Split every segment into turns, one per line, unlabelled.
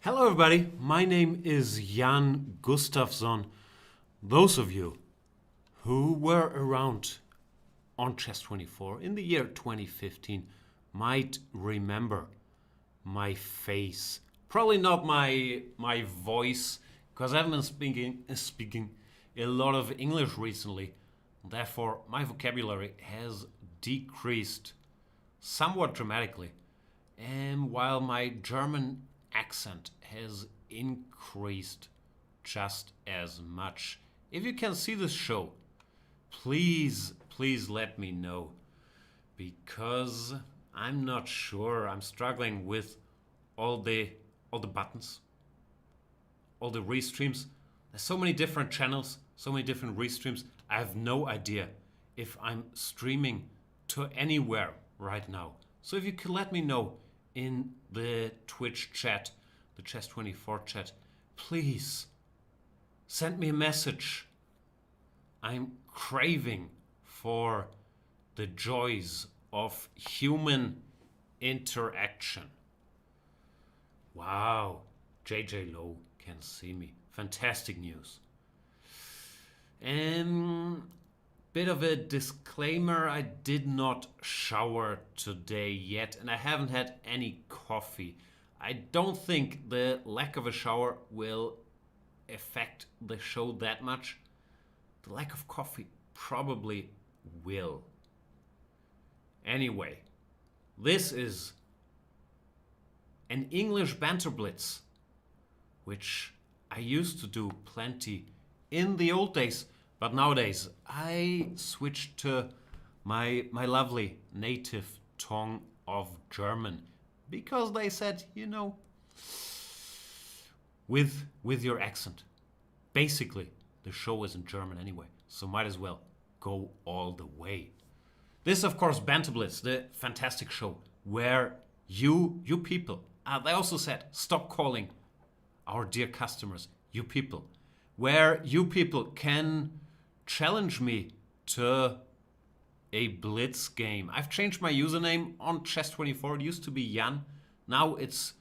Hello everybody, my name is Jan Gustafsson. Those of you who were around on Chess24 in the year 2015 might remember my face. Probably not my voice, because I've been speaking a lot of English recently. Therefore, my vocabulary has decreased somewhat dramatically. And while my German accent has increased just as much. If you can see this show, please let me know, because I'm not sure. I'm struggling with all the buttons, all the restreams. There's so many different channels, so many different restreams. I have no idea if I'm streaming to anywhere right now. So if you could let me know in the Twitch chat, the Chess24 chat, please send me a message. I'm craving for the joys of human interaction. Wow, JJ Lowe can see me. Fantastic news. Bit of a disclaimer, I did not shower today yet, and I haven't had any coffee. I don't think the lack of a shower will affect the show that much. The lack of coffee probably will. Anyway, this is an English Banter Blitz, which I used to do plenty in the old days. But nowadays, I switched to my lovely native tongue of German, because they said, with your accent. Basically, the show is in German anyway, so might as well go all the way. This is, of course, Banter Blitz, the fantastic show where you people, they also said, stop calling our dear customers you people, where you people can challenge me to a Blitz game. I've changed my username on Chess24. It used to be Jan. Now it's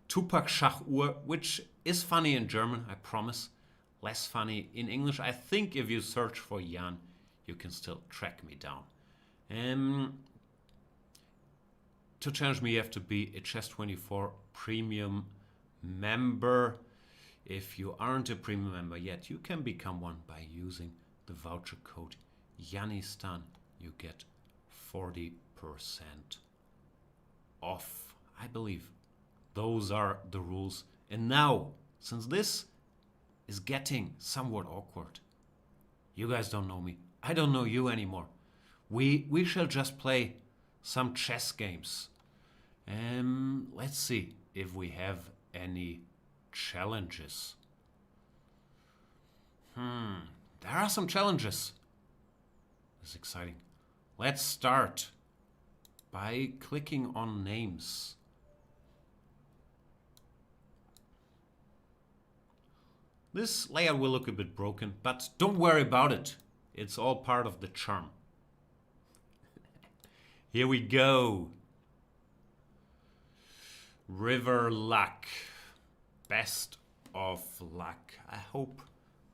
Tupac Schachuhr, which is funny in German, I promise. Less funny in English. I think if you search for Jan, you can still track me down. To challenge me, you have to be a Chess24 premium member. If you aren't a premium member yet, you can become one by using the voucher code Yanistan. You get 40% off. I believe those are the rules. And now, since this is getting somewhat awkward, you guys don't know me, I don't know you anymore, we shall just play some chess games. Let's see if we have any challenges. There are some challenges. This is exciting. Let's start by clicking on names. This layout will look a bit broken, but don't worry about it. It's all part of the charm. Here we go. River luck. Best of luck. I hope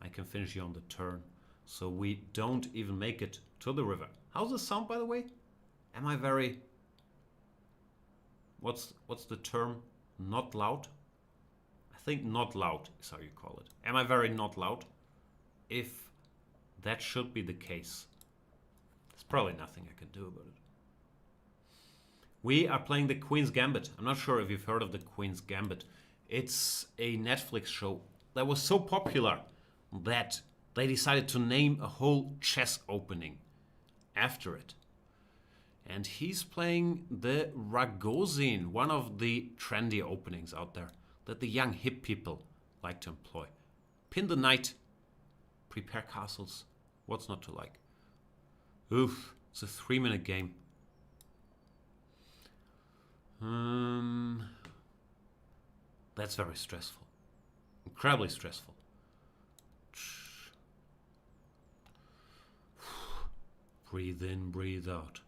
I can finish you on the turn, so we don't even make it to the river. How's the sound, by the way? Am I very... What's the term? Not loud? I think not loud is how you call it. Am I very not loud? If that should be the case, there's probably nothing I can do about it. We are playing the Queen's Gambit. I'm not sure if you've heard of the Queen's Gambit. It's a Netflix show that was so popular that they decided to name a whole chess opening after it. And he's playing the Ragozin, one of the trendy openings out there that the young hip people like to employ. Pin the knight, prepare castles. What's not to like? Oof, it's a 3-minute game. That's very stressful. Incredibly stressful. Breathe in, breathe out.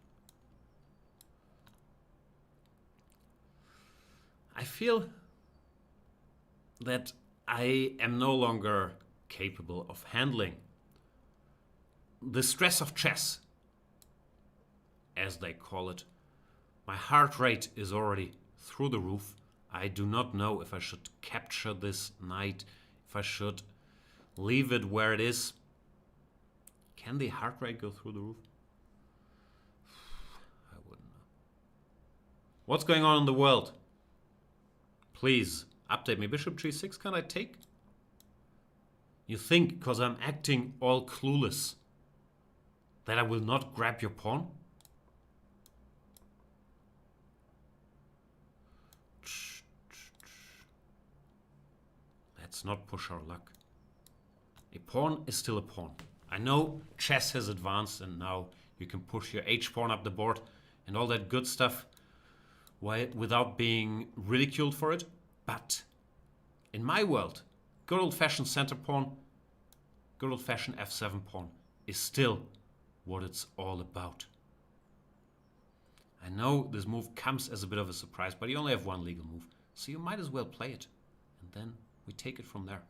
I feel that I am no longer capable of handling. The stress of chess, as they call it. My heart rate is already through the roof. I do not know if I should capture this knight, if I should leave it where it is. Can the heart rate go through the roof? I wouldn't know. What's going on in the world? Please update me. Bishop g6, can I take? You think, because I'm acting all clueless, that I will not grab your pawn? Let's not push our luck. A pawn is still a pawn. I know chess has advanced and now you can push your h-pawn up the board and all that good stuff without being ridiculed for it. But in my world, good old-fashioned center pawn, good old-fashioned f7 pawn is still what it's all about. I know this move comes as a bit of a surprise, but you only have one legal move, so you might as well play it. And then we take it from there.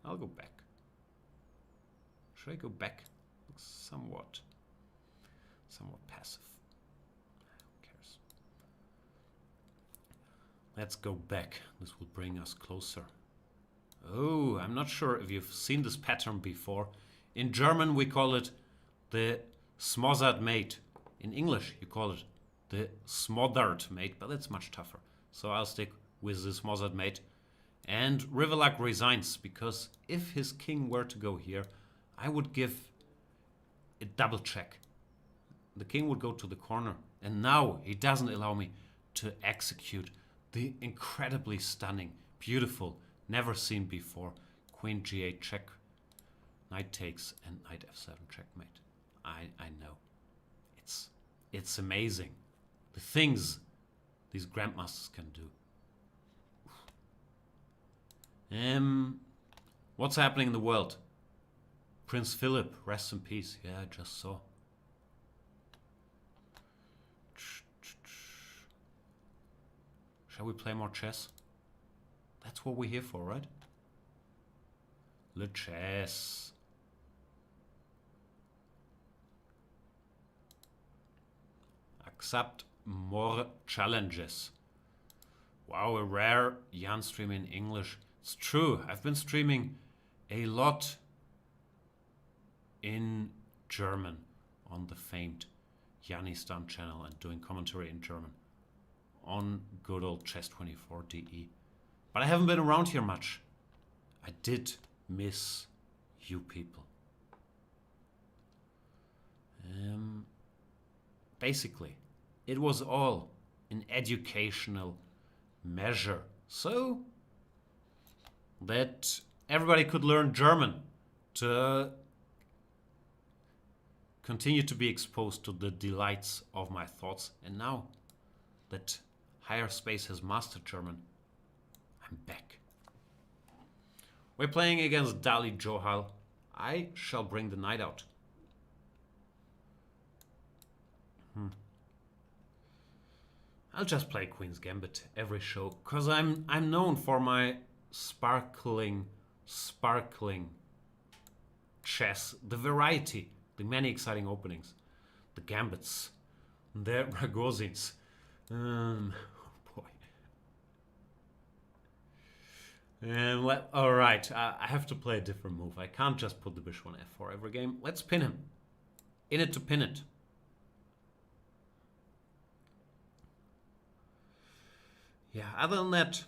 I'll go back. Should I go back? Looks somewhat passive. Who cares? Let's go back. This will bring us closer. Oh, I'm not sure if you've seen this pattern before. In German, we call it the Smothered mate. In English, you call it the Smothered mate, but it's much tougher. So I'll stick with the Smothered mate. And Rivellak resigns, because if his king were to go here, I would give a double check. The king would go to the corner, and now he doesn't allow me to execute the incredibly stunning, beautiful, never seen before queen g8 check, knight takes, and knight f7 checkmate. I know. It's amazing. The things these grandmasters can do. What's happening in the world? Prince Philip, rest in peace. Yeah, I just saw. Shall we play more chess? That's what we're here for, right? Le chess. Accept more challenges. Wow, a rare Jan stream in English. It's true, I've been streaming a lot in German on the famed Janistan channel and doing commentary in German on good old chess24.de. But I haven't been around here much. I did miss you people. Basically, it was all an educational measure, so that everybody could learn German to continue to be exposed to the delights of my thoughts. And now that Higher Space has mastered German, I'm back. We're playing against Dali Johal. I shall bring the knight out. I'll just play Queen's Gambit every show, because I'm known for my sparkling chess, the variety, the many exciting openings, the gambits, the Ragozins. Oh boy. Alright, I have to play a different move. I can't just put the bishop on f4 every game. Let's pin him. In it to pin it. Yeah, other than that,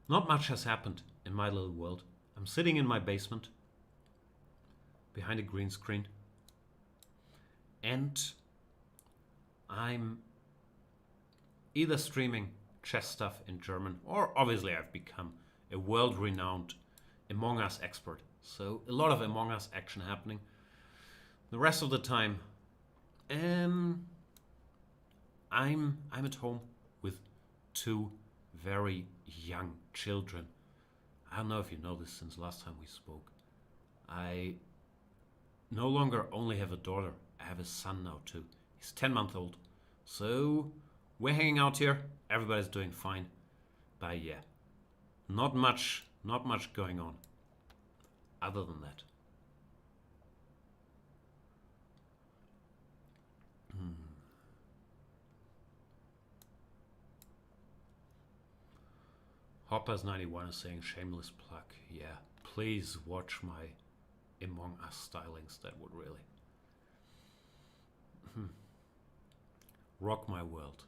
not much has happened in my little world. I'm sitting in my basement behind a green screen and I'm either streaming chess stuff in German or obviously I've become a world-renowned Among Us expert. So a lot of Among Us action happening. The rest of the time, I'm at home with two very young children. I don't know if you know this since last time we spoke. I no longer only have a daughter, I have a son now too. He's 10 months old. So We're hanging out here. Everybody's doing fine. But yeah, not much going on other than that. Hoppers91 is saying shameless plug. Yeah, please watch my Among Us stylings. That would really rock my world.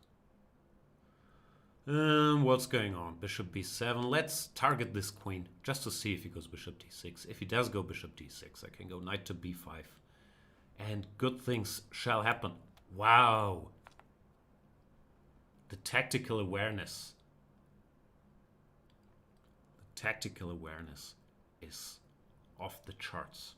What's going on? Bishop b7. Let's target this queen just to see if he goes bishop d6. If he does go bishop d6, I can go knight to b5. And good things shall happen. Wow. The tactical awareness. The tactical awareness is off the charts.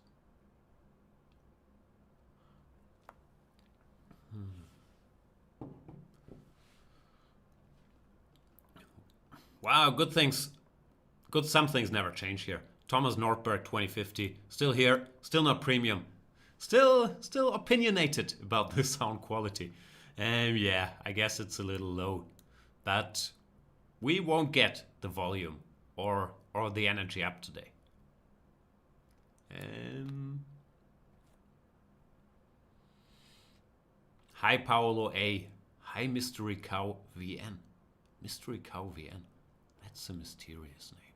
Wow, good things. Some things never change here. Thomas Nordberg 2050, still here, still not premium. Still opinionated about the sound quality. Yeah, I guess it's a little low. But we won't get the volume or the energy up today. Hi Paolo A. Hi Mystery Cow VN. Mystery Cow VN. That's a mysterious name.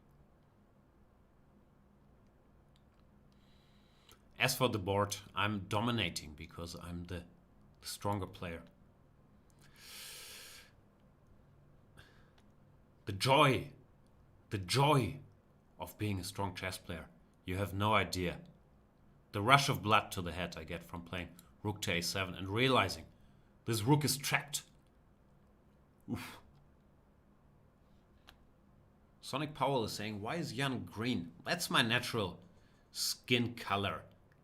As for the board, I'm dominating because I'm the stronger player. The joy of being a strong chess player. You have no idea. The rush of blood to the head I get from playing rook to a7 and realizing this rook is trapped. Oof. Sonic Powell is saying, why is Jan green? That's my natural skin color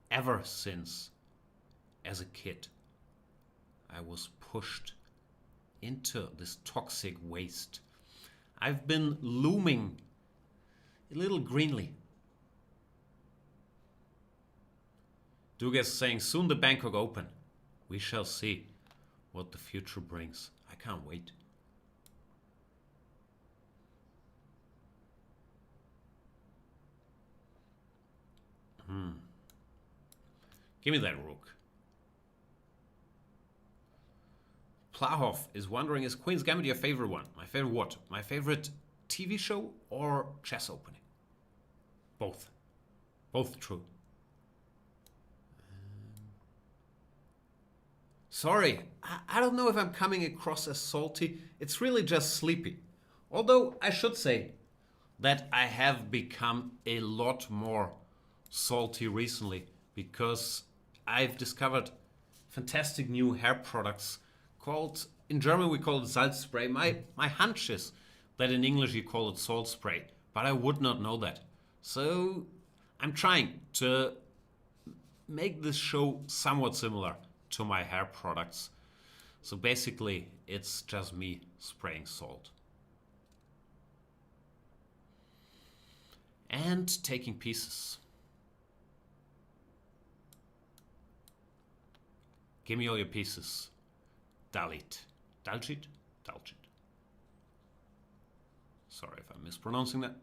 ever since as a kid I was pushed into this toxic waste. I've been looming a little greenly. Dugas saying, soon the Bangkok Open. We shall see what the future brings. I can't wait. Give me that rook. Plahov is wondering, is Queen's Gambit your favorite one? My favorite what? My favorite TV show or chess opening? Both. Both true. Sorry, I don't know if I'm coming across as salty. It's really just sleepy. Although I should say that I have become a lot more salty recently because I've discovered fantastic new hair products called, in German we call it Salz spray. My hunch is that in English you call it salt spray, but I would not know that. So I'm trying to make this show somewhat similar to my hair products. So basically it's just me spraying salt. And taking pieces. Give me all your pieces. Dalit. Daljit? Daljit. Sorry if I'm mispronouncing that.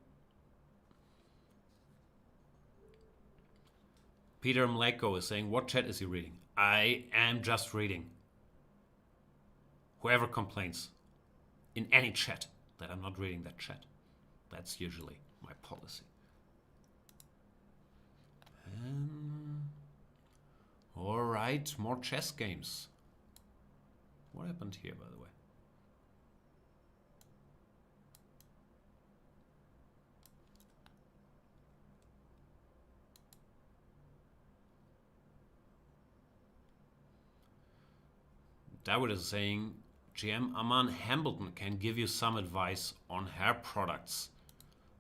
Peter Mleko is saying, what chat is he reading? I am just reading. Whoever complains in any chat that I'm not reading that chat, that's usually my policy. All right, more chess games. What happened here, by the way? Dawood is saying, GM Aman Hambleton can give you some advice on hair products.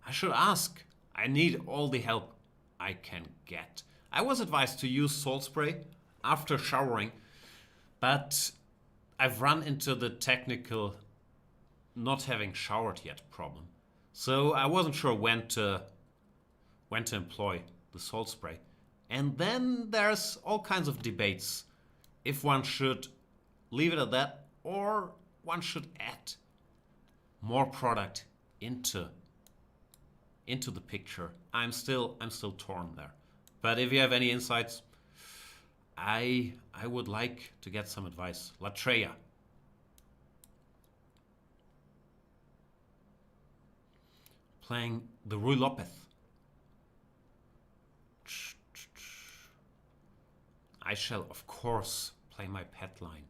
I should ask. I need all the help I can get. I was advised to use salt spray after showering, but I've run into the technical not having showered yet problem. So I wasn't sure when to employ the salt spray. And then there's all kinds of debates if one should leave it at that or one should add more product into the picture. I'm still torn there. But if you have any insights, I would like to get some advice. Latreia. Playing the Rui Lopez. I shall, of course, play my pet line,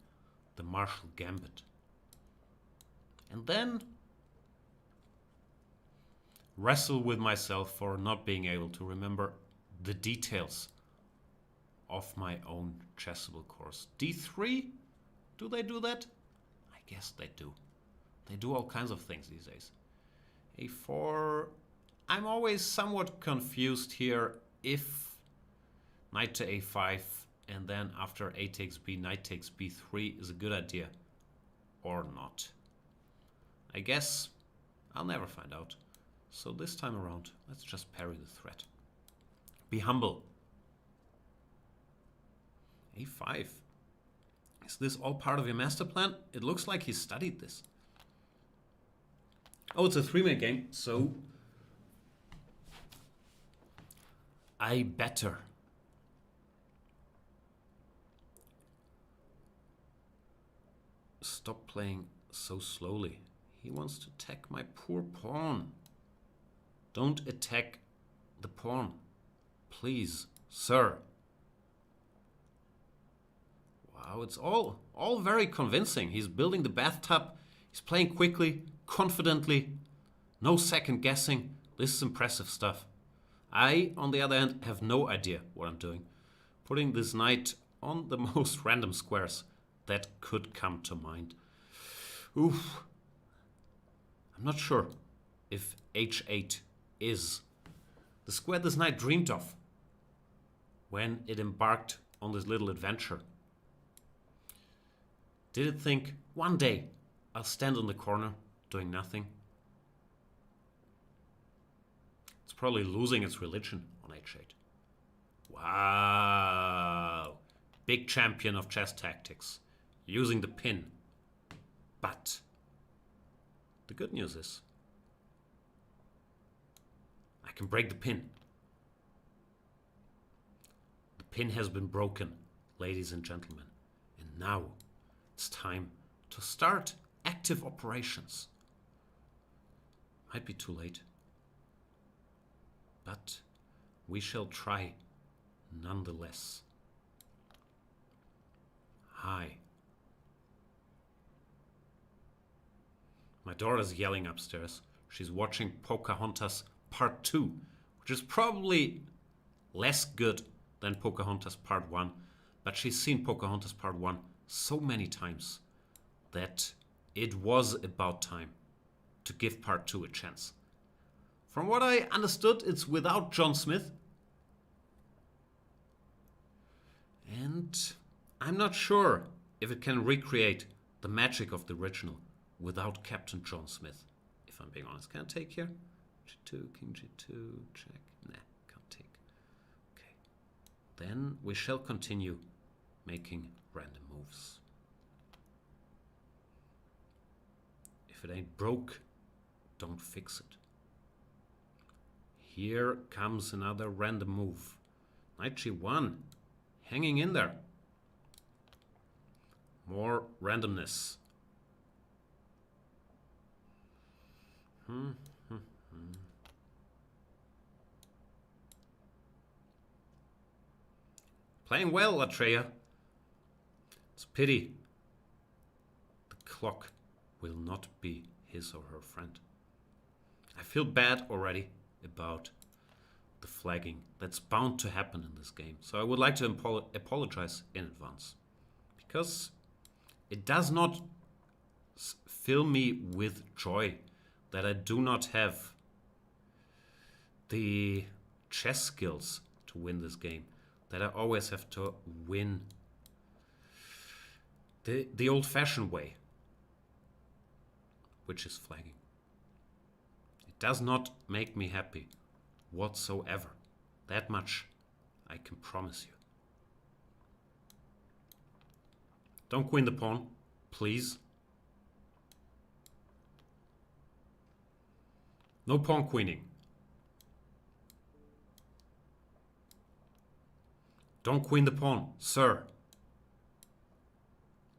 the Martial Gambit. And then wrestle with myself for not being able to remember the details of my own chessable course. D3? Do they do that? I guess they do. They do all kinds of things these days. A4. I'm always somewhat confused here if knight to a5 and then after a takes b, knight takes b3 is a good idea or not. I guess I'll never find out. So this time around, let's just parry the threat. Be humble. a5. Is this all part of your master plan? It looks like he studied this. Oh, it's a 3-minute game, so I better stop playing so slowly. He wants to attack my poor pawn. Don't attack the pawn. Please, sir. Wow, it's all very convincing. He's building the bathtub. He's playing quickly, confidently. No second guessing. This is impressive stuff. I, on the other hand, have no idea what I'm doing. Putting this knight on the most random squares that could come to mind. Oof. I'm not sure if h8 is the square this knight dreamed of when it embarked on this little adventure. Did it think, one day I'll stand in the corner doing nothing? It's probably losing its religion on h8. Wow. Big champion of chess tactics. Using the pin. But the good news is I can break the pin. The pin has been broken, ladies and gentlemen. And now it's time to start active operations. Might be too late. But we shall try nonetheless. Hi. My daughter's yelling upstairs. She's watching Pocahontas Part 2, which is probably less good than Pocahontas Part 1, but she's seen Pocahontas Part 1 so many times that it was about time to give Part 2 a chance. From what I understood, it's without John Smith. And I'm not sure if it can recreate the magic of the original without Captain John Smith, if I'm being honest. Can I take here? G2, King G2, check. Nah, can't take. Okay. Then we shall continue making random moves. If it ain't broke, don't fix it. Here comes another random move. Knight G1, hanging in there. More randomness. Playing well, Latreia. It's a pity the clock will not be his or her friend. I feel bad already about the flagging that's bound to happen in this game. So I would like to apologize in advance, because it does not fill me with joy that I do not have the chess skills to win this game, that I always have to win the old-fashioned way, which is flagging. It does not make me happy whatsoever. That much I can promise you. Don't queen the pawn, please. No pawn queening. Don't queen the pawn, sir.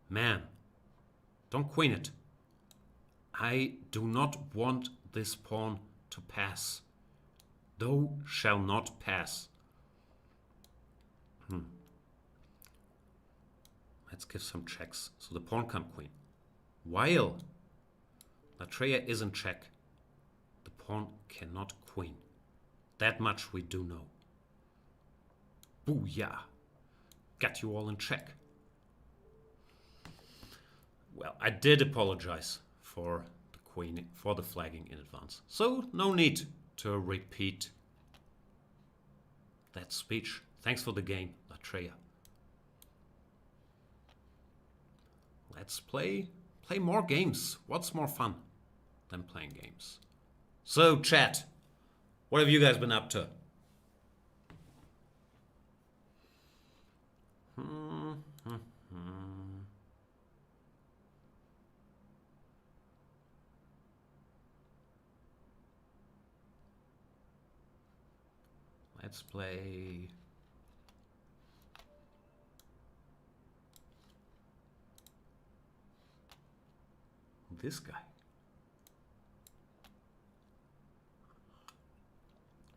Man, don't queen it. I do not want this pawn to pass. Thou shall not pass. Let's give some checks. So the pawn can't queen. While Latreia is in check, the pawn cannot queen. That much we do know. Booyah! Got you all in check. Well, I did apologize for the queen, for the flagging in advance. So no need to repeat that speech. Thanks for the game, Latreia. Let's play more games. What's more fun than playing games? So, chat, what have you guys been up to? Let's play this guy.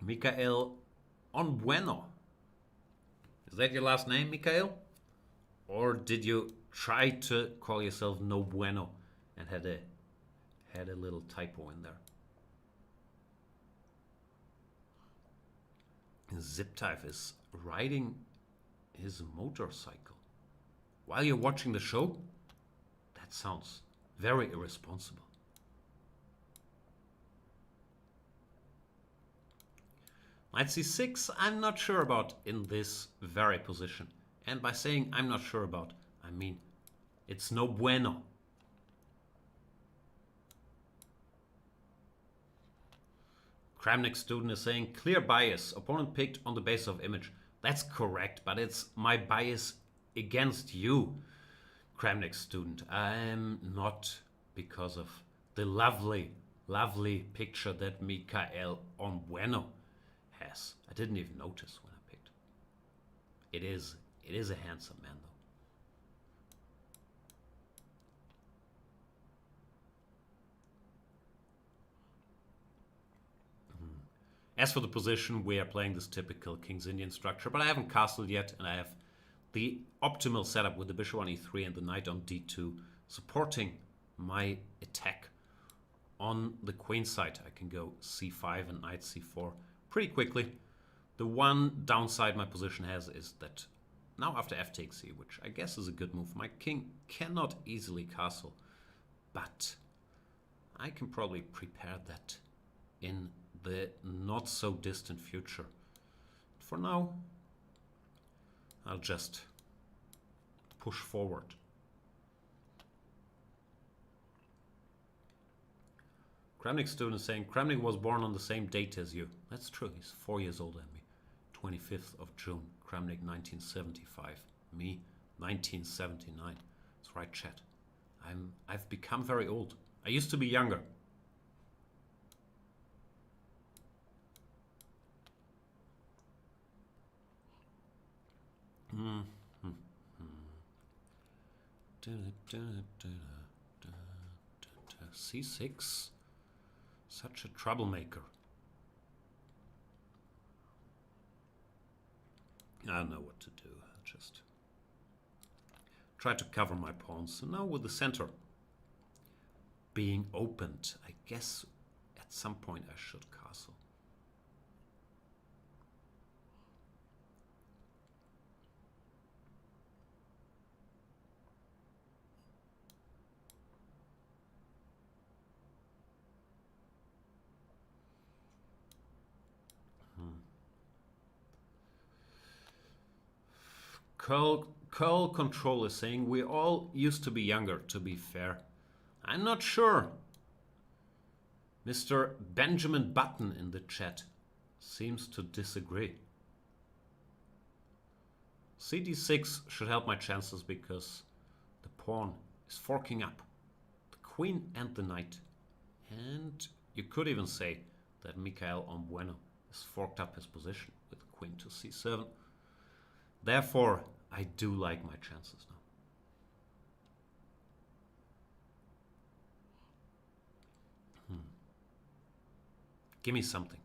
Mikael Onbueno. Is that your last name, Mikael? Or did you try to call yourself No Bueno and had a little typo in there? Ziptype is riding his motorcycle while you're watching the show? That sounds very irresponsible. Knight c6, I'm not sure about in this very position. And by saying I'm not sure about, I mean it's no bueno. Kramnik student is saying clear bias. Opponent picked on the basis of image. That's correct, but it's my bias against you, Kramnik student. I'm not because of the lovely, lovely picture that Mikael Onbueno has. I didn't even notice when I picked. It is a handsome man, though. As for the position, we are playing this typical King's Indian structure, but I haven't castled yet, and I have the optimal setup with the bishop on e3 and the knight on d2, supporting my attack on the queen side. I can go c5 and knight c4 pretty quickly. The one downside my position has is that now after f takes e, which I guess is a good move, my king cannot easily castle, but I can probably prepare that in the not so distant future. For now, I'll just push forward. Kramnik student is saying Kramnik was born on the same date as you. That's true, he's 4 years older than me. 25th of June, Kramnik 1975. Me, 1979. That's right, chat. I've become very old. I used to be younger. C6, such a troublemaker. I don't know what to do. I'll just try to cover my pawns. So now with the center being opened, I guess at some point I should castle. Curl Control is saying we all used to be younger, to be fair. I'm not sure. Mr. Benjamin Button in the chat seems to disagree. CD6 should help my chances because the pawn is forking up the queen and the knight. And you could even say that Michael Onbueno has forked up his position with queen to c7. Therefore, I do like my chances now. Give me something.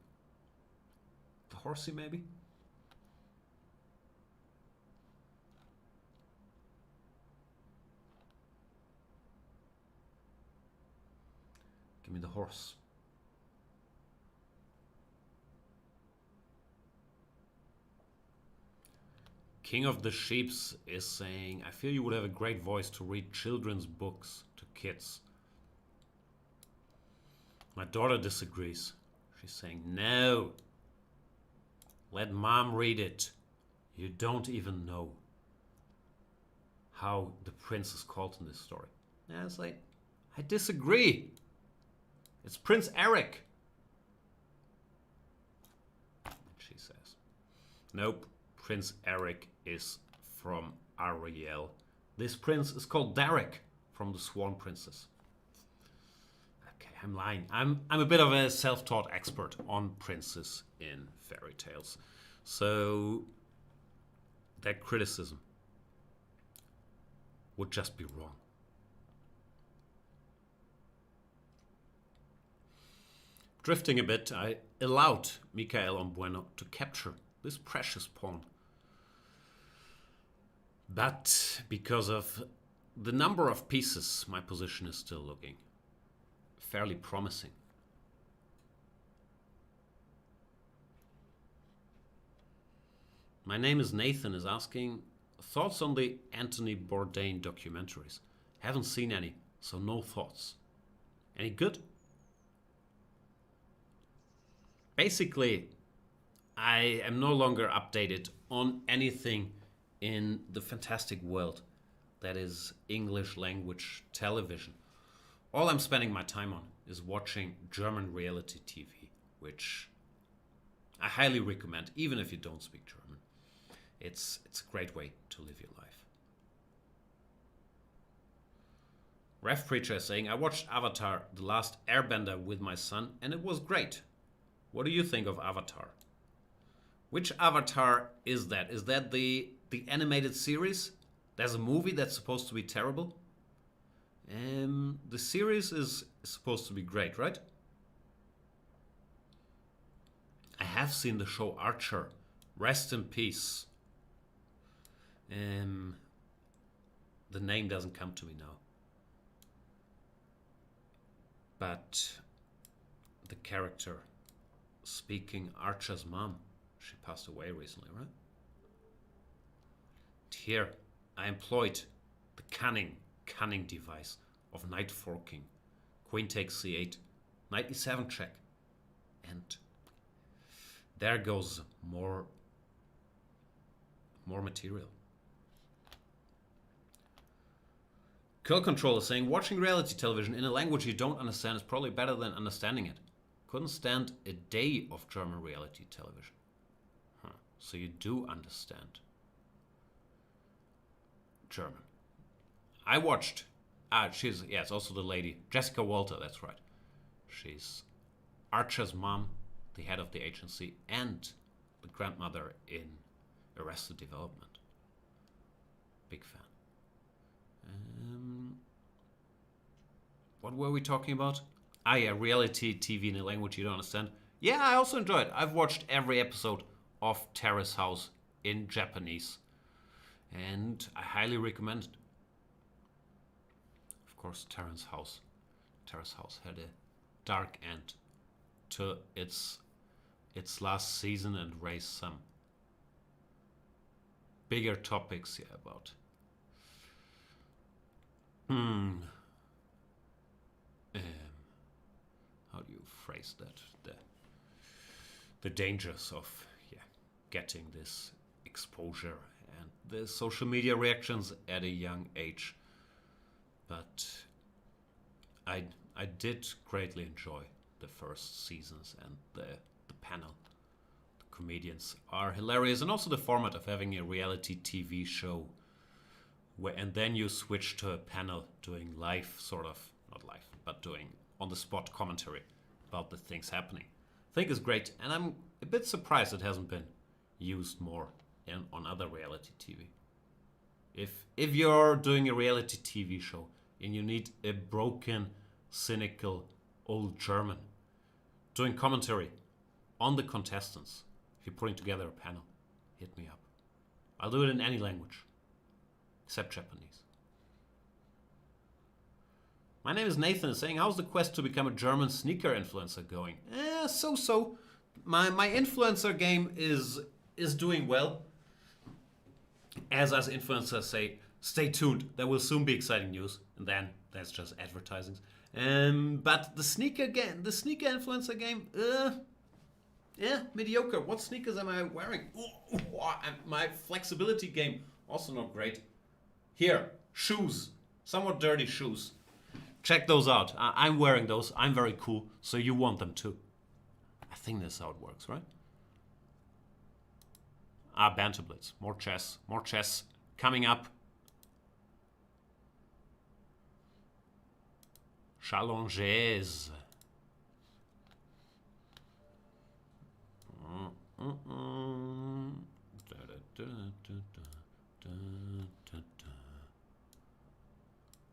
The horsey, maybe? Give me the horse. King of the Sheeps is saying, I feel you would have a great voice to read children's books to kids. My daughter disagrees. She's saying, no. Let mom read it. You don't even know how the prince is called in this story. And I was like, I disagree. It's Prince Eric. And she says, nope, Prince Eric is from Ariel. This prince is called Derek from the Swan Princess. Okay, I'm lying. I'm a bit of a self-taught expert on princes in fairy tales. So that criticism would just be wrong. Drifting a bit, I allowed Michael Onbueno to capture this precious pawn. But because of the number of pieces, my position is still looking fairly promising. My name is Nathan is asking, thoughts on the Anthony Bourdain documentaries? Haven't seen any, so no thoughts. Any good? Basically, I am no longer updated on anything in the fantastic world that is English language television. All I'm spending my time on is watching German reality TV, which I highly recommend, even if you don't speak German. It's a great way to live your life. Ref Preacher is saying, I watched Avatar, The Last Airbender with my son, and it was great. What do you think of Avatar? Which Avatar is that? Is that the animated series? There's a movie that's supposed to be terrible. The series is supposed to be great, right? I have seen the show Archer. Rest in peace. The name doesn't come to me now. But the character speaking Archer's mom, she passed away recently, right? Here, I employed the cunning device of knight forking, queen takes c8, knight e7 check, and there goes more material. Curl Control is saying, watching reality television in a language you don't understand is probably better than understanding it. Couldn't stand a day of German reality television. Huh. So you do understand German. I watched, it's also the lady, Jessica Walter, that's right. She's Archer's mom, the head of the agency, and the grandmother in Arrested Development. Big fan. What were we talking about? Yeah, reality TV in a language you don't understand. Yeah, I also enjoy it. I've watched every episode of Terrace House in Japanese. And I highly recommend it. Of course, Terrace House had a dark end to its last season and raised some bigger topics about how do you phrase that? The dangers of getting this exposure and the social media reactions at a young age. But I did greatly enjoy the first seasons, and the panel. The comedians are hilarious, and also the format of having a reality TV show and then you switch to a panel doing live, sort of, not live, but doing on-the-spot commentary about the things happening. think is great, and I'm a bit surprised it hasn't been used more on other reality TV. If you're doing a reality TV show and you need a broken, cynical old German doing commentary on the contestants, if you're putting together a panel, hit me up. I'll do it in any language except Japanese. My name is Nathan, is saying, how's the quest to become a German sneaker influencer going? So. My influencer game is doing well. As us influencers say, stay tuned. There will soon be exciting news, and then that's just advertising. But the sneaker influencer game, mediocre. What sneakers am I wearing? My flexibility game, also not great. Here, shoes, somewhat dirty shoes. Check those out. I'm wearing those. I'm very cool, so you want them too. I think that's how it works, right? Banter Blitz. More chess coming up. Challenges.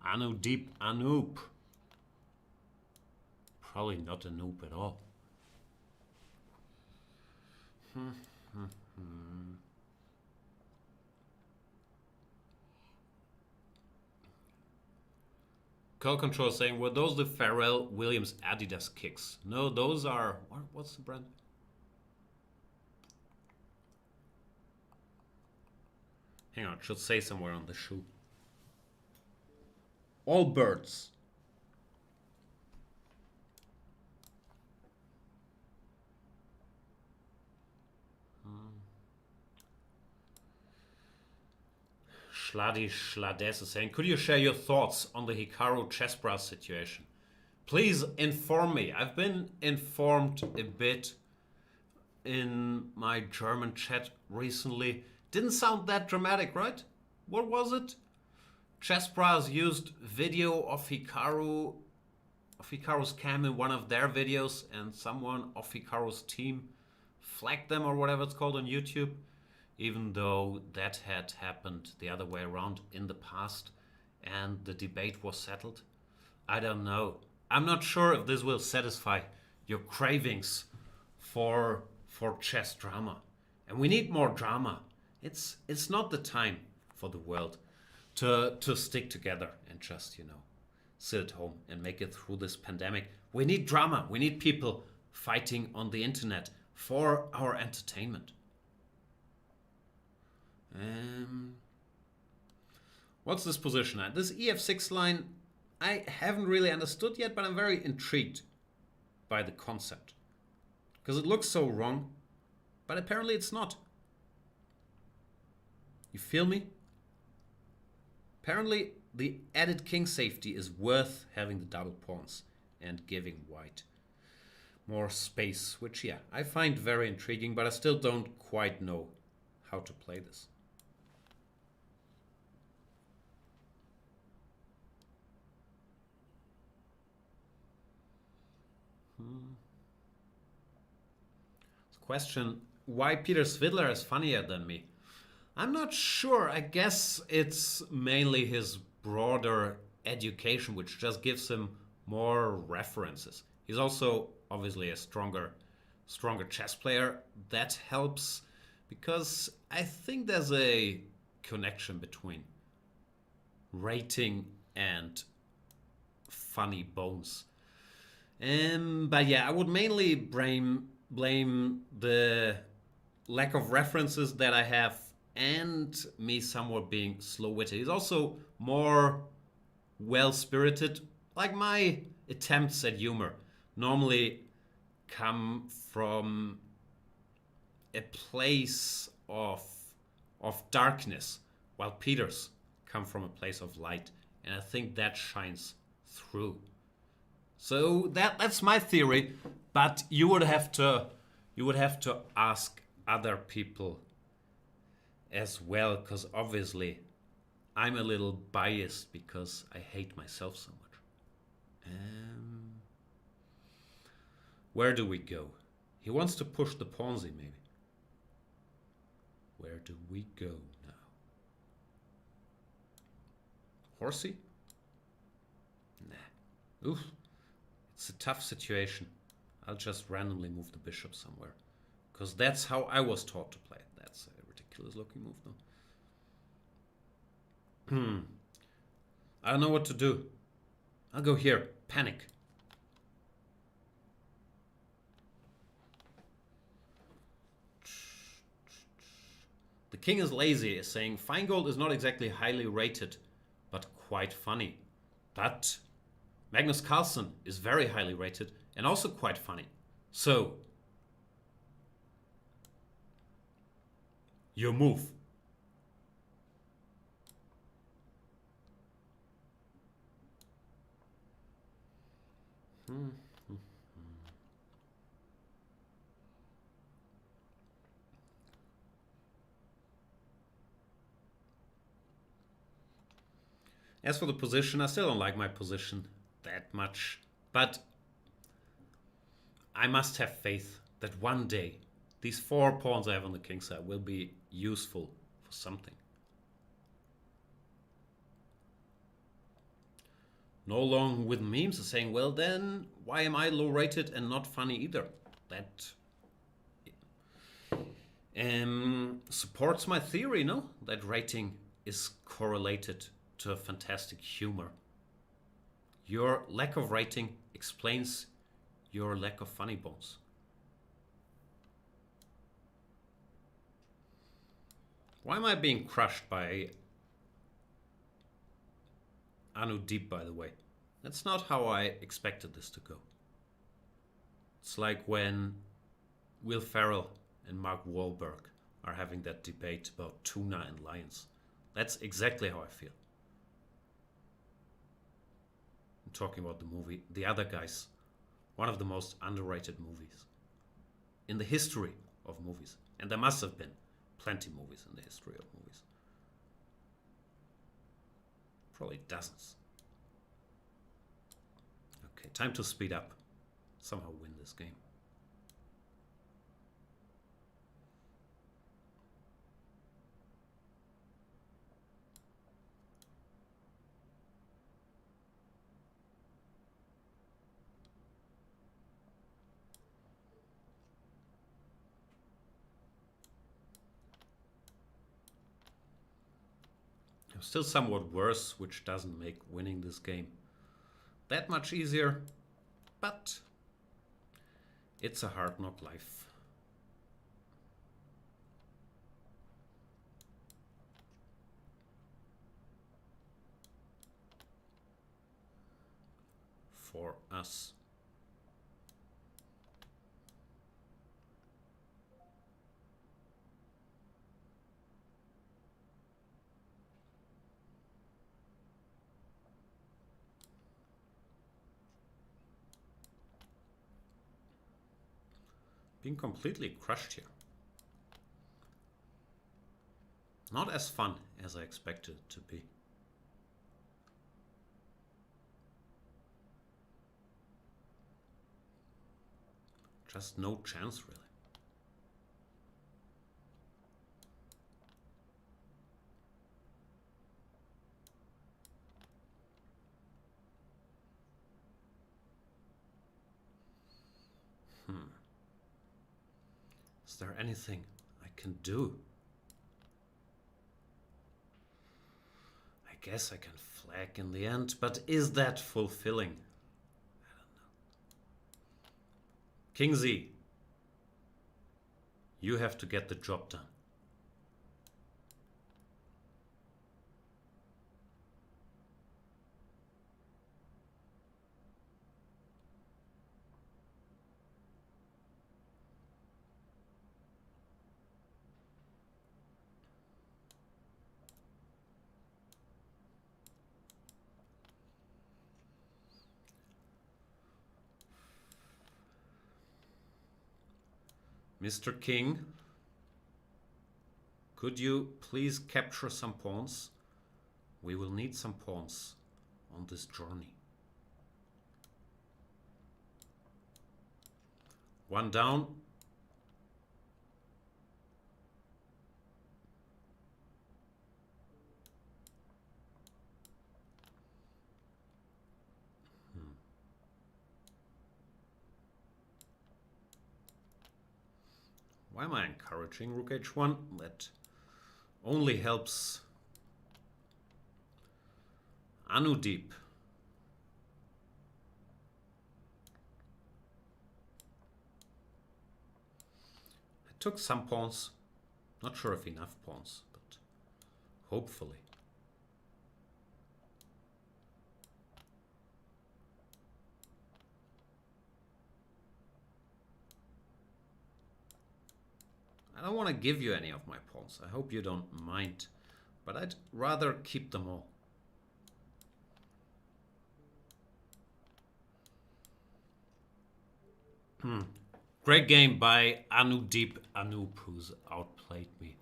Anu deep Anoop. Probably not a noob at all. Call Control saying, were those the Pharrell Williams Adidas kicks? No, those are... What's the brand? Hang on, it should say somewhere on the shoe. All birds. Schladi Schlades is saying, could you share your thoughts on the Hikaru chess brass situation? Please inform me. I've been informed a bit in my German chat recently. Didn't sound that dramatic, right? What was it? Chess brass used video of Hikaru's cam in one of their videos, and someone of Hikaru's team flagged them or whatever it's called on YouTube. Even though that had happened the other way around in the past and the debate was settled. I don't know. I'm not sure if this will satisfy your cravings for chess drama. And we need more drama. It's not the time for the world to stick together and just, sit at home and make it through this pandemic. We need drama. We need people fighting on the internet for our entertainment. What's this position at? This EF6 line, I haven't really understood yet, but I'm very intrigued by the concept. Because it looks so wrong, but apparently it's not. You feel me? Apparently the added king safety is worth having the double pawns and giving white more space, which, I find very intriguing, but I still don't quite know how to play this. Question, why Peter Svidler is funnier than me? I'm not sure. I guess it's mainly his broader education, which just gives him more references. He's also obviously a stronger chess player. That helps because I think there's a connection between rating and funny bones. But I would mainly blame the lack of references that I have and me somewhat being slow-witted. He's also more well-spirited. Like my attempts at humor normally come from a place of darkness, while Peter's come from a place of light. And I think that shines through. So that's my theory, but you would have to ask other people as well, because obviously I'm a little biased because I hate myself so much. Where do we go? He wants to push the pawnzy, maybe. Where do we go now? Horsey? Nah. Oof. It's a tough situation. I'll just randomly move the bishop somewhere. Because that's how I was taught to play it. That's a ridiculous looking move, though. I don't know what to do. I'll go here. Panic. The king is lazy, is saying Feingold is not exactly highly rated, but quite funny. But Magnus Carlsen is very highly rated and also quite funny. So, your move. As for the position, I still don't like my position that much. But I must have faith that one day these 4 pawns I have on the king side will be useful for something. No long with memes are saying, well then, why am I low rated and not funny either? That supports my theory, no? That rating is correlated to a fantastic humor. Your lack of rating explains your lack of funny bones. Why am I being crushed by Anu Deep, by the way? That's not how I expected this to go. It's like when Will Ferrell and Mark Wahlberg are having that debate about tuna and lions. That's exactly how I feel. I'm talking about the movie The Other Guys, one of the most underrated movies in the history of movies. And there must have been plenty of movies in the history of movies. Probably dozens. Okay, time to speed up. Somehow win this game. Still somewhat worse, which doesn't make winning this game that much easier, but it's a hard knock life. For us. Being completely crushed here. Not as fun as I expected it to be. Just no chance, really. Is there anything I can do? I guess I can flag in the end, but is that fulfilling? I don't know. King Z, you have to get the job done. Mr. King, could you please capture some pawns? We will need some pawns on this journey. One down, Why am I encouraging rook h1? That only helps Anudeep. I took some pawns. Not sure if enough pawns, but hopefully. I don't want to give you any of my pawns. I hope you don't mind. But I'd rather keep them all. Great game by Anudeep Anup, who's outplayed me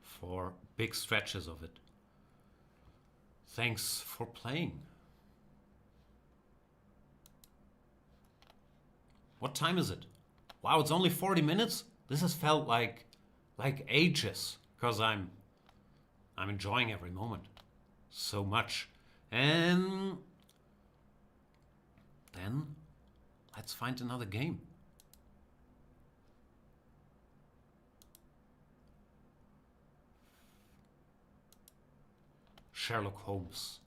for big stretches of it. Thanks for playing. What time is it? Wow, it's only 40 minutes? This has felt like ages, because I'm enjoying every moment so much. And then let's find another game. Sherlock Holmes.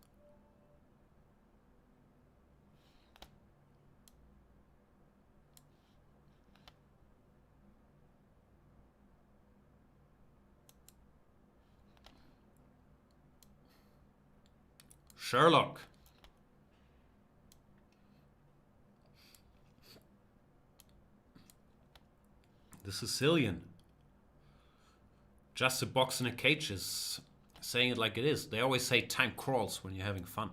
Sherlock. The Sicilian. Just a box in a cage is saying it like it is. They always say time crawls when you're having fun.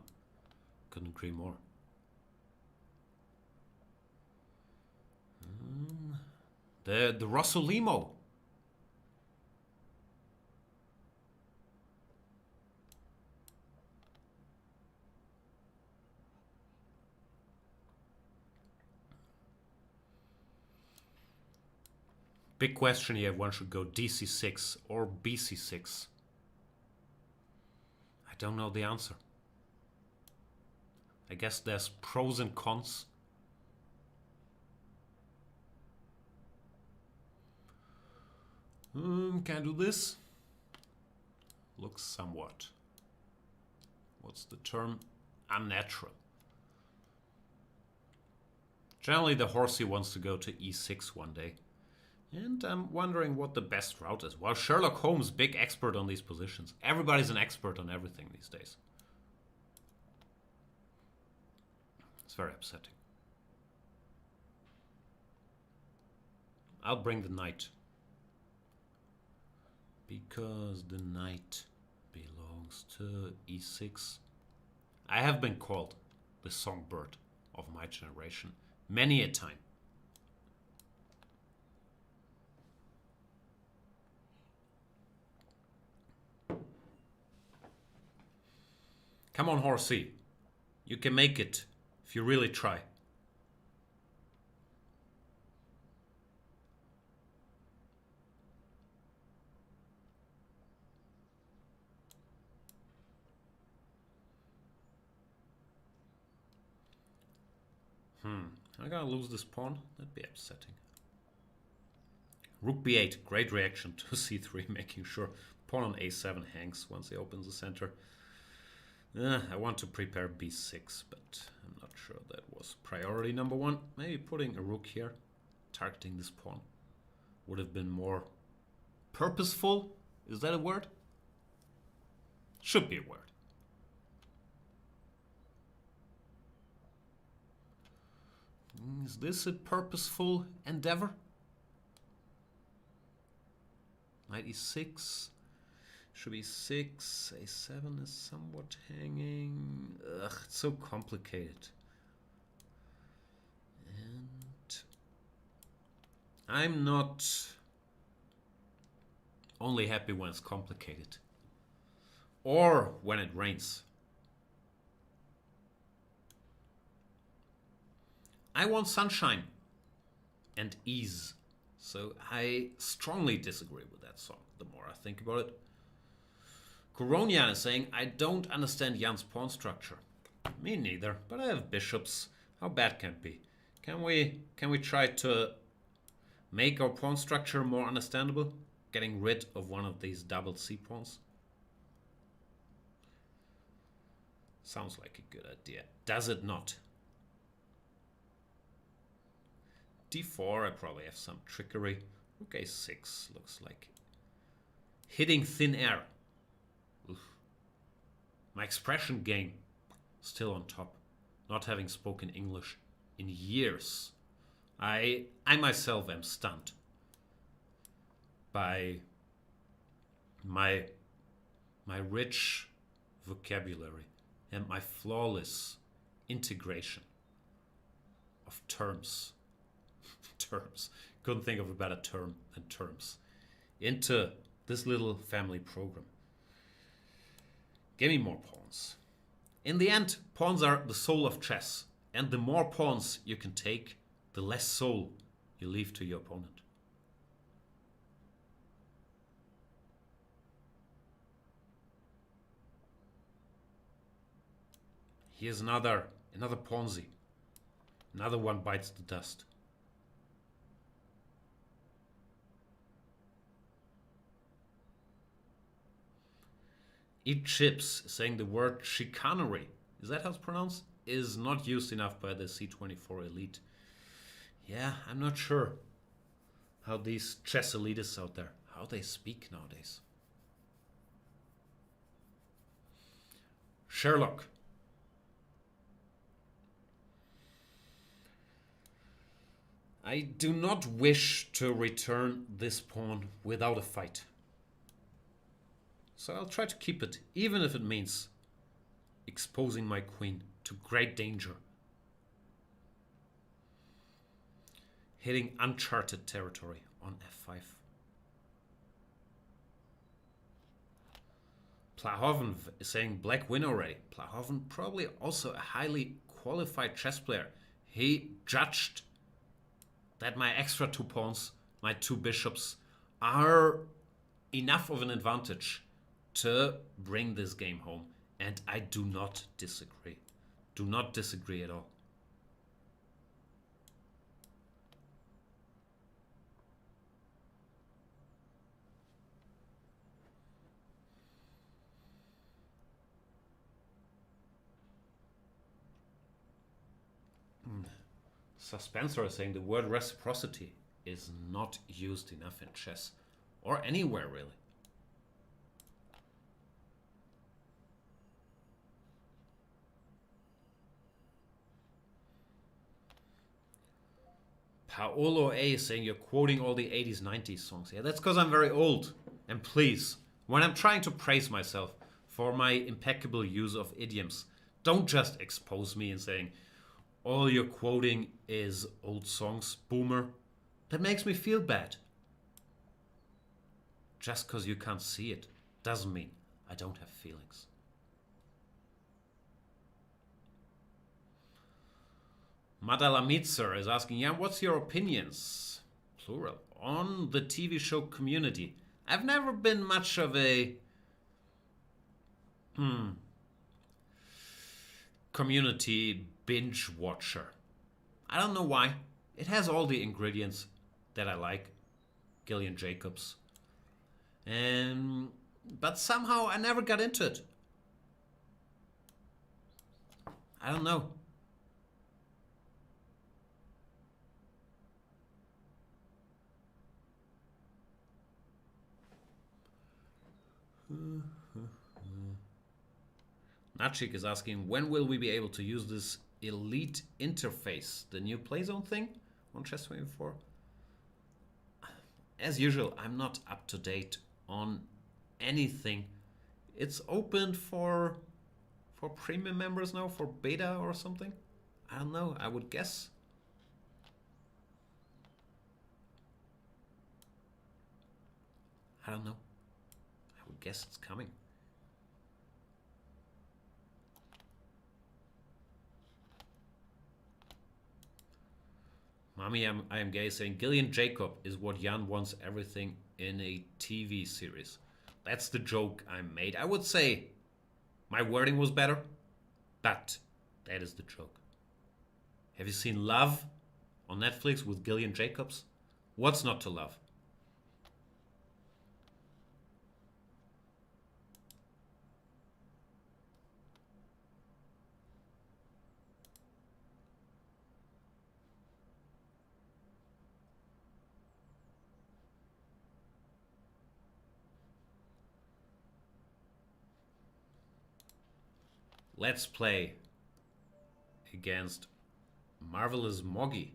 Couldn't agree more. The Rossolimo. Big question here if one should go DC6 or BC6. I don't know the answer. I guess there's pros and cons. Can I do this? Looks somewhat, what's the term? Unnatural. Generally the horsey wants to go to E6 one day. And I'm wondering what the best route is. Well, Sherlock Holmes, big expert on these positions. Everybody's an expert on everything these days. It's very upsetting. I'll bring the knight. Because the knight belongs to E6. I have been called the songbird of my generation many a time. Come on, horsey. You can make it if you really try. I gotta lose this pawn. That'd be upsetting. Rook b8. Great reaction to c3, making sure pawn on a7 hangs once he opens the center. I want to prepare b6, but I'm not sure that was priority number one. Maybe putting a rook here, targeting this pawn, would have been more purposeful. Is that a word? Should be a word. Is this a purposeful endeavor? Knight e6. Should be 6. A7 is somewhat hanging. Ugh, it's so complicated. And I'm not only happy when it's complicated. Or when it rains. I want sunshine and ease. So I strongly disagree with that song the more I think about it. Koronian is saying, I don't understand Jan's pawn structure. Me neither, but I have bishops. How bad can it be? Can we try to Make our pawn structure more understandable, getting rid of one of these double C pawns. Sounds like a good idea. Does it not? D4, I probably have some trickery. Rook A6 looks like hitting thin air. Oof. My expression game still on top, not having spoken English in years. I myself am stunned by my rich vocabulary and my flawless integration of terms. Terms. Couldn't think of a better term than terms. Into this little family program. Give me more pawns. In the end, pawns are the soul of chess. And the more pawns you can take, the less soul you leave to your opponent. Here's another Ponzi. Another one bites the dust. Eat chips, saying the word chicanery, is that how it's pronounced? Is not used enough by the C24 elite. Yeah, I'm not sure how these chess elitists out there, how they speak nowadays. Sherlock. I do not wish to return this pawn without a fight. So I'll try to keep it, even if it means exposing my queen to great danger. Hitting uncharted territory on f5. Plahoven is saying black win already. Plahoven probably also a highly qualified chess player. He judged that my extra 2 pawns, my 2 bishops, are enough of an advantage to bring this game home. And I do not disagree. Do not disagree at all. Suspenser is saying the word reciprocity is not used enough in chess. Or anywhere, really. Paolo A is saying you're quoting all the 80s, 90s songs. Yeah, that's because I'm very old. And please, when I'm trying to praise myself for my impeccable use of idioms, don't just expose me in saying, all you're quoting is old songs, boomer. That makes me feel bad. Just because you can't see it doesn't mean I don't have feelings. Madalamitzer is asking, yeah, what's your opinions, plural, on the TV show Community? I've never been much of a Community binge watcher. I don't know why. It has all the ingredients that I like. Gillian Jacobs. But somehow I never got into it. I don't know. Nachik is asking, when will we be able to use this elite interface, the new playzone thing on Chess24? As usual, I'm not up to date on anything. It's opened for premium members now, for beta or something. I don't know, I would guess. I don't know. I would guess it's coming. Mommy, I am gay saying Gillian Jacob is what Jan wants everything in a TV series. That's the joke I made. I would say my wording was better, but that is the joke. Have you seen Love on Netflix with Gillian Jacobs? What's not to love? Let's play against Marvelous Moggy.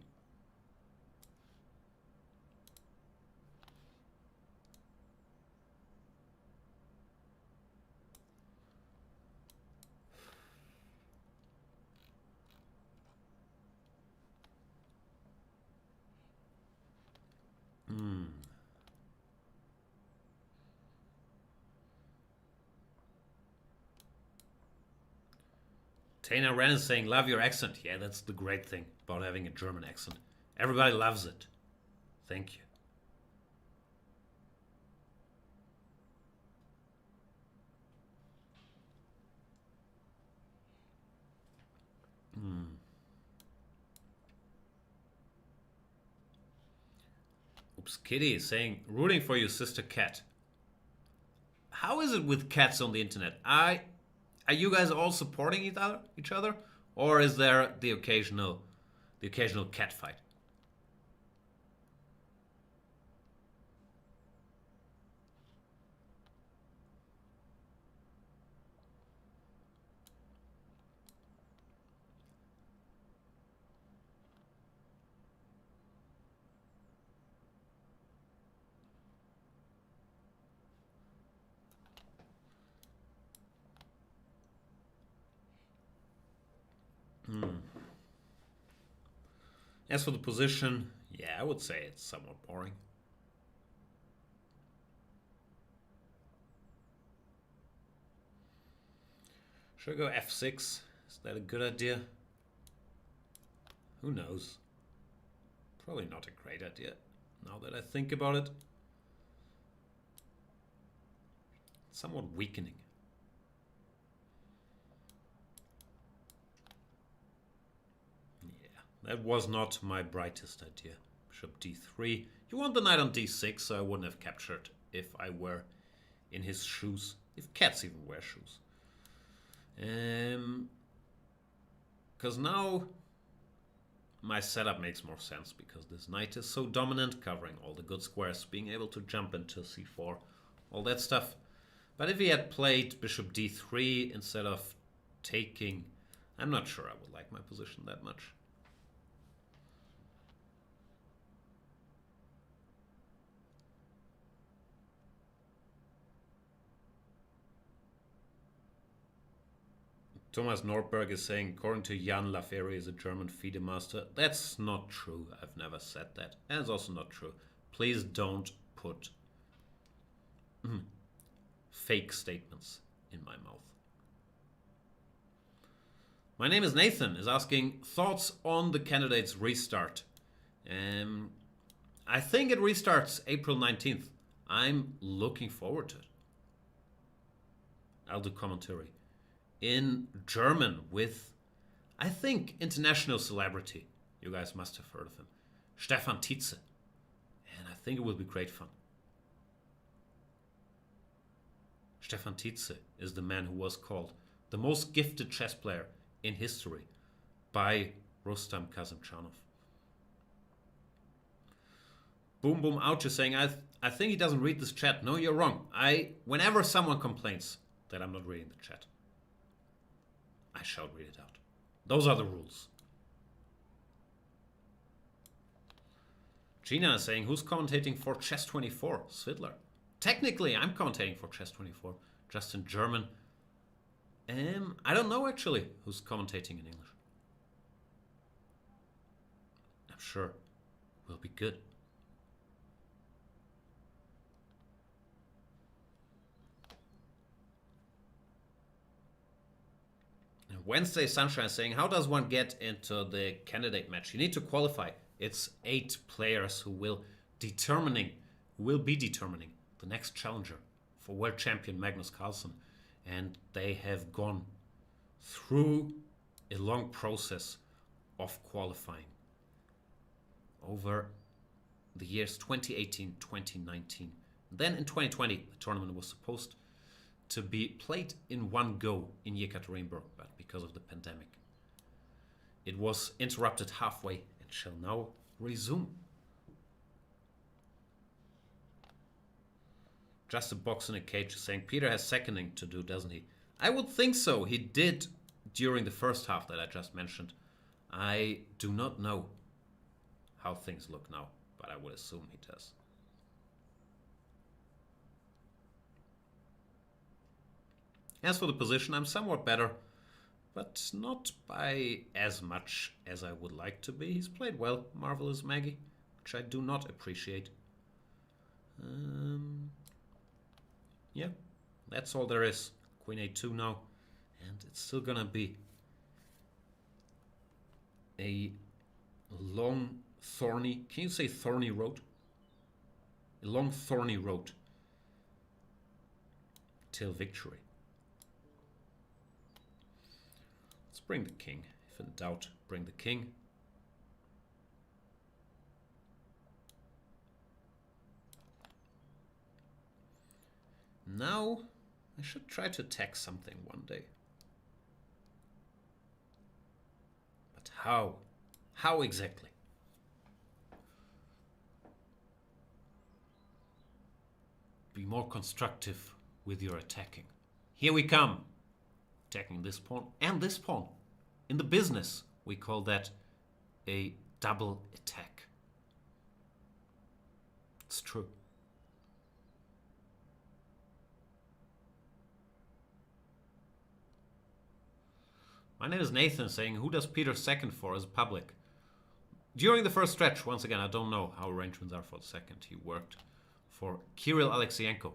Tana Ren is saying, love your accent. Yeah, that's the great thing about having a German accent. Everybody loves it. Thank you. Oops, Kitty is saying, rooting for you, sister cat. How is it with cats on the internet? Are you guys all supporting each other? Or is there the occasional cat fight? As for the position, yeah, I would say it's somewhat boring. Should I go f6? Is that a good idea? Who knows? Probably not a great idea, now that I think about it. Somewhat weakening. That was not my brightest idea. Bishop d3. You want the knight on d6, so I wouldn't have captured if I were in his shoes. If cats even wear shoes. Because now my setup makes more sense, because this knight is so dominant, covering all the good squares, being able to jump into c4, all that stuff. But if he had played bishop d3 instead of taking, I'm not sure I would like my position that much. Thomas Nordberg is saying, according to Jan, Laferi is a German FIDE master. That's not true. I've never said that. And it's also not true. Please don't put fake statements in my mouth. My name is Nathan is asking, thoughts on the candidates restart. I think it restarts April 19th. I'm looking forward to it. I'll do commentary in German with, I think, international celebrity. You guys must have heard of him. Stefan Tietze. And I think it will be great fun. Stefan Tietze is the man who was called the most gifted chess player in history by Rustam Kasimdzhanov. Boom Boom Ouch is saying, I think he doesn't read this chat. No, you're wrong. Whenever someone complains that I'm not reading the chat, I shall read it out. Those are the rules. Gina is saying, who's commentating for Chess24? Svidler. Technically, I'm commentating for Chess24, just in German. I don't know actually who's commentating in English. I'm sure it will be good. Wednesday Sunshine is saying, how does one get into the candidate match? You need to qualify. It's 8 players who will be determining the next challenger for world champion Magnus Carlsen. And they have gone through a long process of qualifying over the years 2018, 2019. Then in 2020, the tournament was supposed to be played in one go in Yekaterinburg, but because of the pandemic, it was interrupted halfway and shall now resume. Just a box in a cage saying Peter has seconding to do, doesn't he? I would think so. He did during the first half that I just mentioned. I do not know how things look now, but I would assume he does. As for the position, I'm somewhat better, but not by as much as I would like to be. He's played well, Marvelous Maggie, which I do not appreciate. Yeah, that's all there is. Queen a2 now, and it's still gonna be a long, thorny, can you say thorny road? A long, thorny road till victory. Let's bring the king. If in doubt, bring the king. Now, I should try to attack something one day. But how? How exactly? Be more constructive with your attacking. Here we come. Attacking this pawn and this pawn. In the business, we call that a double attack. It's true. My name is Nathan, saying, who does Peter second for as public? During the first stretch, once again, I don't know how arrangements are for the second. He worked for Kirill Alexienko.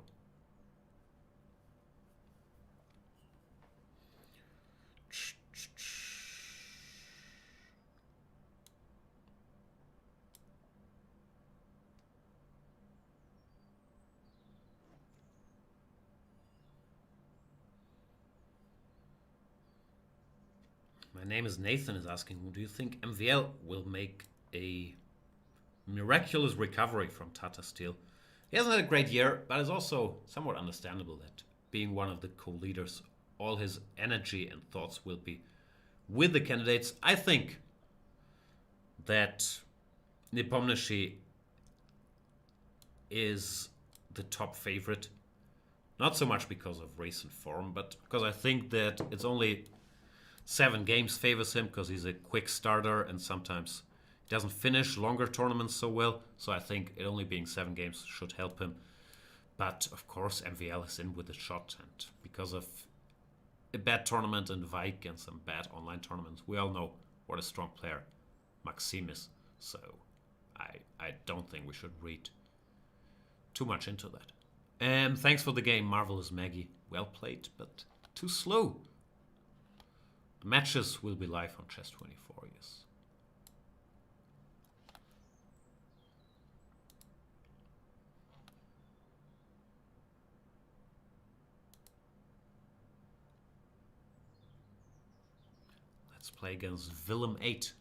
My name is Nathan is asking, do you think MVL will make a miraculous recovery from Tata Steel? He hasn't had a great year, but it's also somewhat understandable that being one of the co-leaders, all his energy and thoughts will be with the candidates. I think that Nepomniachtchi is the top favorite. Not so much because of recent form, but because I think that it's only 7 games favors him because he's a quick starter and sometimes he doesn't finish longer tournaments so well. So I think it only being 7 games should help him. But of course, MVL is in with a shot, and because of a bad tournament in Vike and some bad online tournaments, we all know what a strong player Maxim is. So I don't think we should read too much into that. Thanks for the game, Marvelous Maggie. Well played, but too slow. The matches will be live on Chess24, yes. Let's play against Willem 8.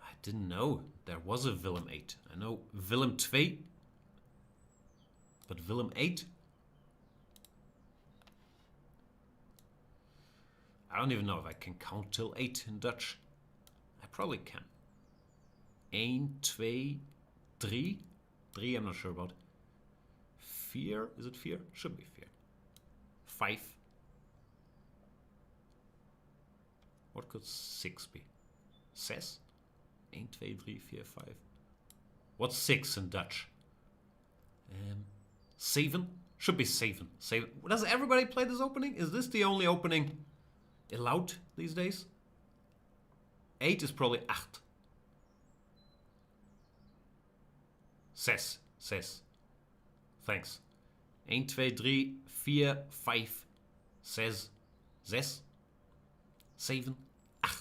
I didn't know there was a Willem 8. I know Willem 2, but Willem 8? I don't even know if I can count till 8 in Dutch. I probably can. 1, 2, 3. 3 I'm not sure about. 4, is it 4? Should be 4. 5. What could 6 be? 6? 1, 2, 3, 4, 5. What's 6 in Dutch? 7? Should be 7. 7. Does everybody play this opening? Is this the only opening allowed these days? 8 is probably 8. 6. 6. Thanks. 1, 2, 3, 4, 5, 6, 6, 7, 8.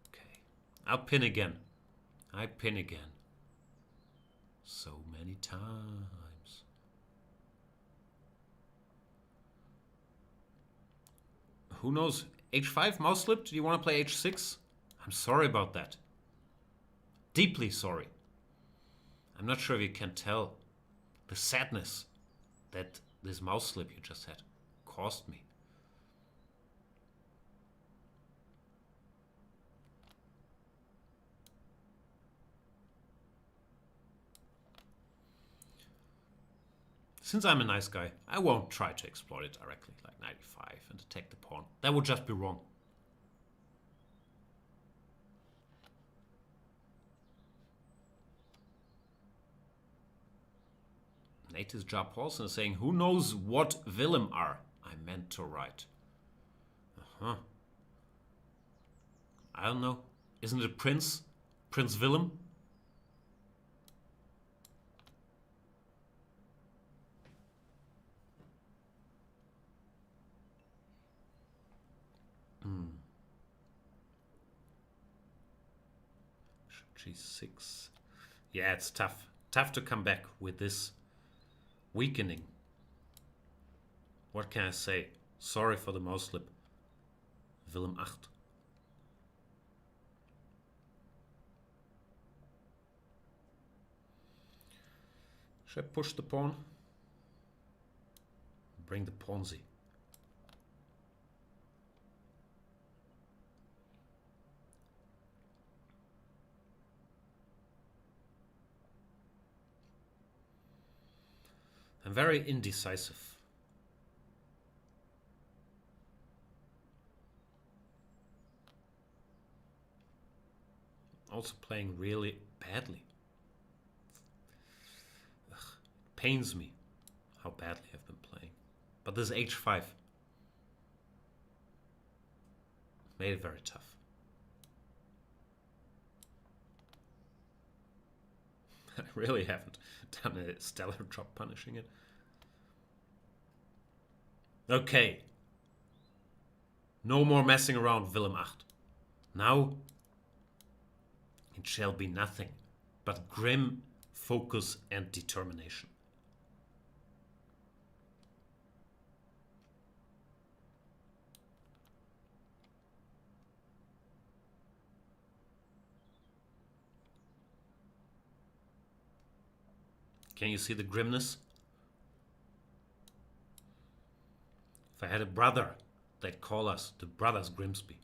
Okay. I'll pin again. I pin again. So many times. Who knows? H5 mouse slip? Do you want to play H6? I'm sorry about that. Deeply sorry. I'm not sure if you can tell the sadness that this mouse slip you just had caused me. Since I'm a nice guy, I won't try to exploit it directly, like 95, and attack the pawn. That would just be wrong. Native Jar Paulson is saying, who knows what Willem are? I meant to write. Uh-huh. I don't know. Isn't it Prince? Prince Willem? G6. Yeah, it's tough. Tough to come back with this weakening. What can I say? Sorry for the mouse slip. Willem 8. Should I push the pawn? Bring the pawnzy. I'm very indecisive. Also playing really badly. Ugh, it pains me how badly I've been playing. But this H5 made it very tough. I really haven't done a stellar job punishing it. Okay. No more messing around, Willem 8. Now it shall be nothing but grim focus and determination. Can you see the grimness? If I had a brother, they'd call us the Brothers Grimsby.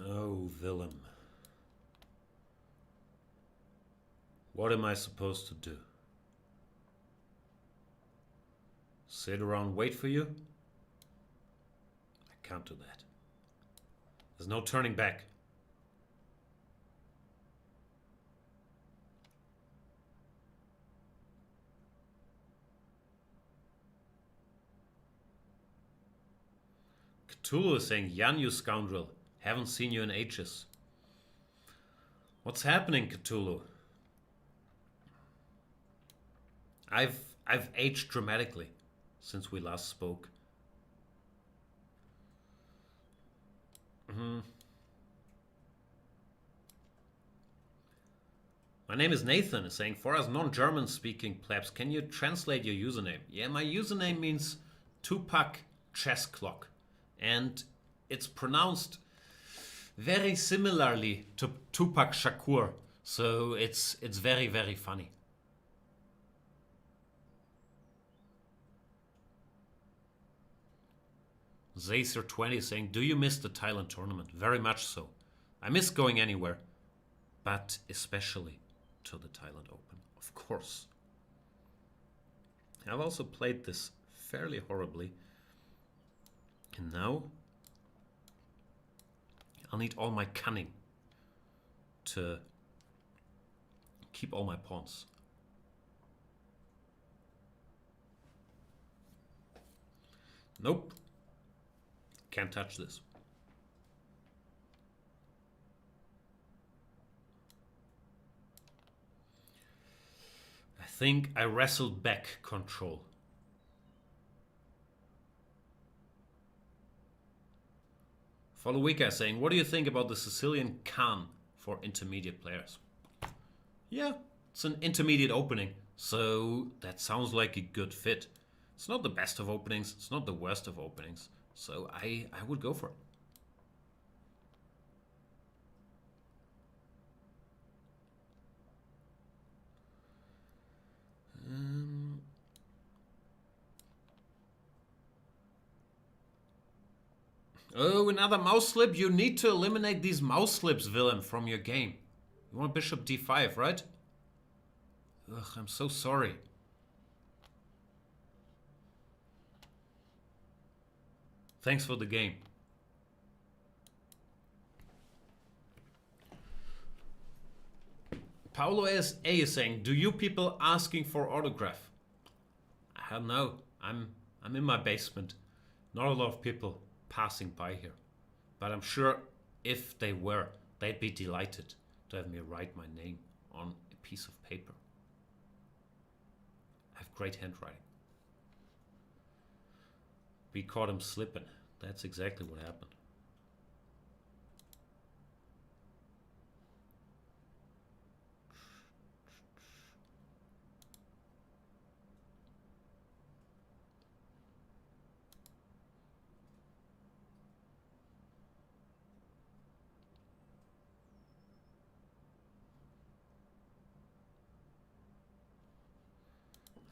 Oh, Willem. What am I supposed to do? Sit around, wait for you? I can't do that. There's no turning back. Cthulhu is saying, Jan, you scoundrel. Haven't seen you in ages. What's happening, Cthulhu? I've aged dramatically since we last spoke. My name is Nathan, is saying, for us non-German speaking plebs, can you translate your username? Yeah, my username means Tupac Chess Clock. And it's pronounced very similarly to Tupac Shakur. So it's very, very funny. Zacer20 is saying, do you miss the Thailand tournament? Very much so. I miss going anywhere, but especially to the Thailand Open, of course. I've also played this fairly horribly. And now I'll need all my cunning to keep all my pawns. Nope. Can't touch this. I think I wrestled back control. Followika saying, what do you think about the Sicilian Khan for intermediate players? Yeah, it's an intermediate opening, so that sounds like a good fit. It's not the best of openings, it's not the worst of openings, so I would go for it. Oh, another mouse slip. You need to eliminate these mouse slips, Willem, from your game. You want bishop d5, right? Ugh, I'm so sorry. Thanks for the game. Paulo S.A. is saying, do you people asking for autograph? Hell no. I'm in my basement. Not a lot of people passing by here. But I'm sure if they were, they'd be delighted to have me write my name on a piece of paper. I have great handwriting. We caught him slipping. That's exactly what happened.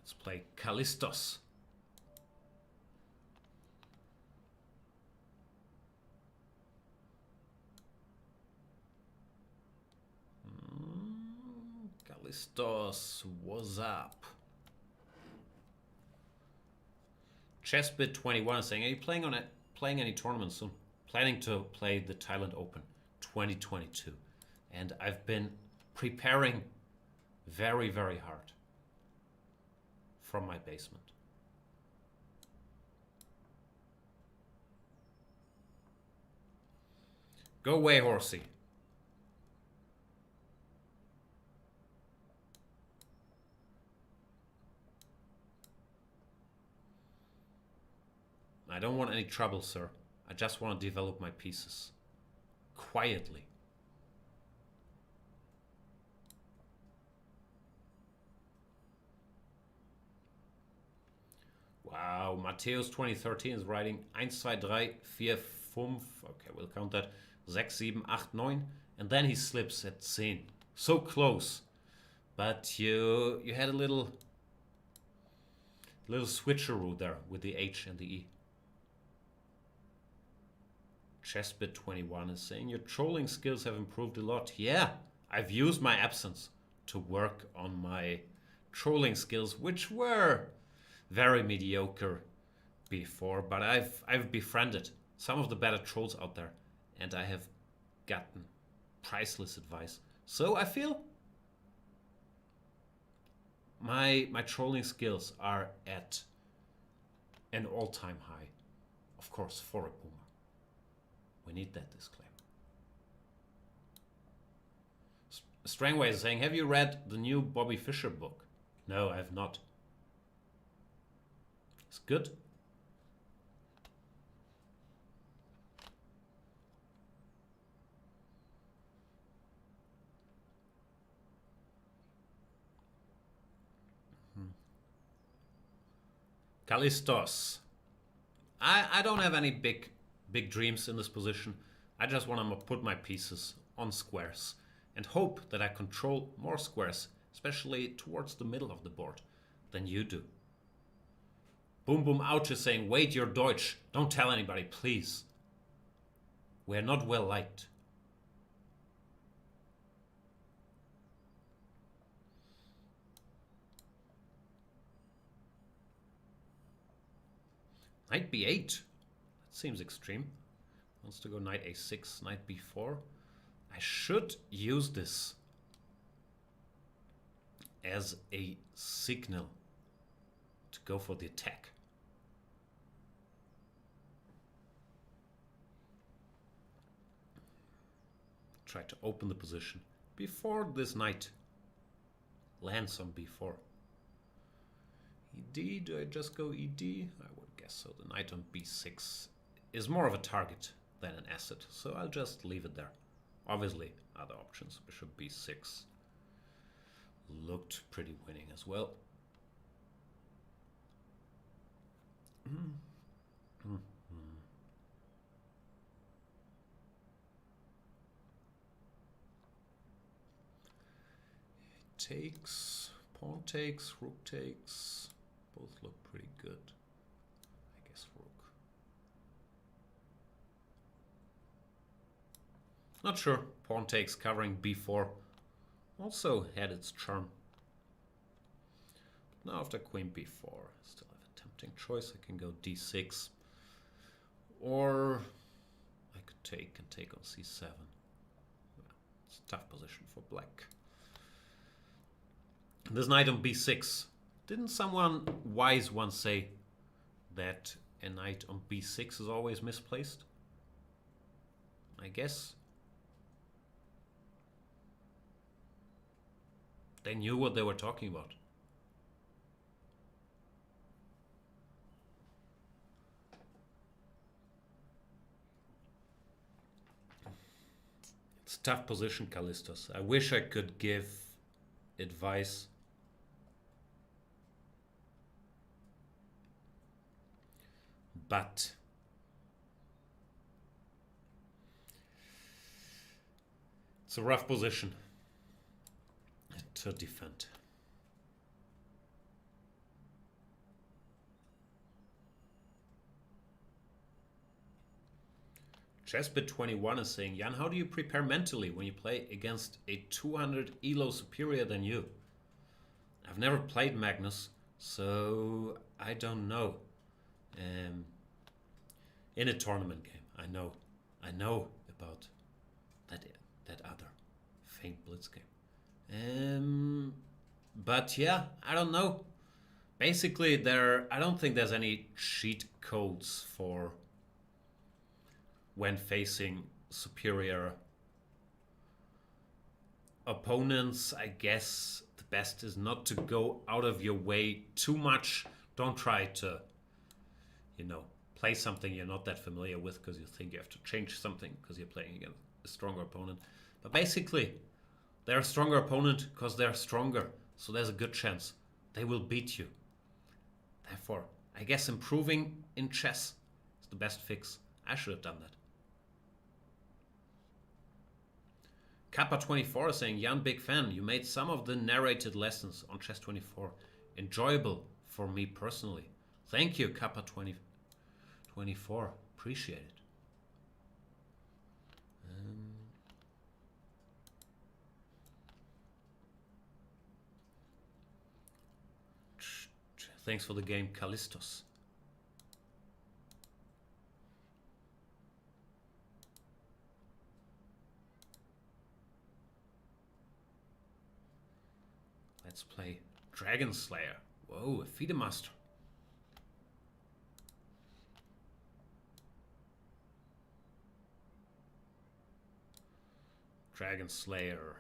Let's play Callistos. Callistos, what's up? Chessbit21 is saying, are you playing any tournaments soon? Planning to play the Thailand Open 2022. And I've been preparing very, very hard from my basement. Go away, horsey. I don't want any trouble, sir. I just want to develop my pieces. Quietly. Wow, Matthäus 2013 is writing 1, 2, 3, 4, 5. Okay, we'll count that. 6, 7, 8, 9. And then he slips at 10. So close. But you had a little switcheroo there with the H and the E. Chessbit21 is saying, your trolling skills have improved a lot. Yeah, I've used my absence to work on my trolling skills, which were very mediocre before, but I've befriended some of the better trolls out there, and I have gotten priceless advice. So I feel my trolling skills are at an all-time high. Of course, for a boomer. We need that disclaimer. Strangway is saying, have you read the new Bobby Fischer book? No, I have not. It's good. Callistos. I don't have any big dreams in this position. I just want to put my pieces on squares and hope that I control more squares, especially towards the middle of the board, than you do. Boom Boom Ouch is saying, wait, you're Deutsch. Don't tell anybody, please. We're not well liked. Knight b8. That seems extreme. Wants to go knight a6, knight b4. I should use this as a signal to go for the attack. try to open the position before this knight lands on b4. ED, do I just go ED? I would guess so. The knight on b6 is more of a target than an asset, so I'll just leave it there. Obviously, other options. Bishop b6 looked pretty winning as well. Takes, pawn takes, rook takes. Both look pretty good. I guess rook. Not sure. Pawn takes covering b4 also had its charm. Now after queen b4, I still have a tempting choice. I can go d6, or I could take and take on c7. Yeah, it's a tough position for black. This knight on b6. Didn't someone wise once say that a knight on b6 is always misplaced? I guess they knew what they were talking about. It's a tough position, Callistos. I wish I could give advice. But it's a rough position to defend. Chessbit21 is saying, Jan, how do you prepare mentally when you play against a 200 elo superior than you? I've never played Magnus, so I don't know. In a tournament game, I know about that other famed Blitz game. But yeah, I don't know. Basically, I don't think there's any cheat codes for when facing superior opponents. I guess the best is not to go out of your way too much. Don't try to, play something you're not that familiar with because you think you have to change something because you're playing against a stronger opponent. But basically, they're a stronger opponent because they're stronger. So there's a good chance they will beat you. Therefore, I guess improving in chess is the best fix. I should have done that. Kappa24 is saying, Jan, big fan. You made some of the narrated lessons on Chess24 enjoyable for me personally. Thank you, Kappa24. Appreciate it. Thanks for the game, Callistos. Let's play Dragon Slayer. Whoa, a FIDE master. Dragon Slayer.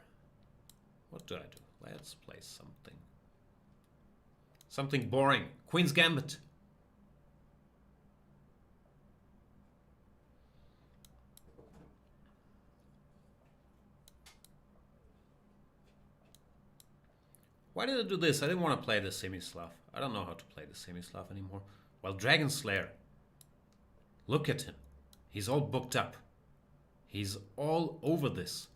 What do I do? Let's play something. Something boring. Queen's Gambit. Why did I do this? I didn't want to play the semi-Slav. I don't know how to play the semi-Slav anymore. Well, Dragon Slayer. Look at him. He's all booked up. He's all over this.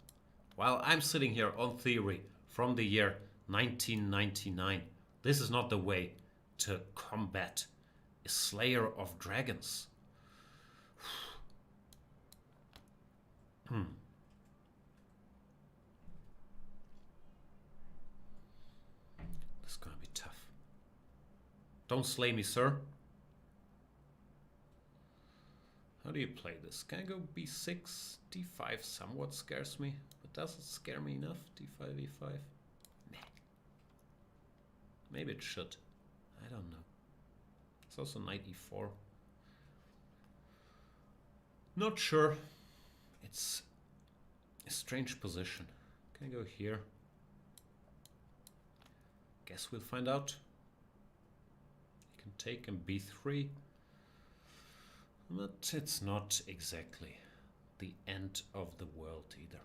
While I'm sitting here on theory from the year 1999. This is not the way to combat a slayer of dragons. This is gonna be tough. Don't slay me, sir. How do you play this? Can I go b6? d5 somewhat scares me, but does it scare me enough? d5, e5? Nah. Maybe it should. I don't know. It's also knight e4. Not sure. It's A strange position. Can I go here? Guess we'll find out. You can take and b3. But it's not exactly the end of the world either.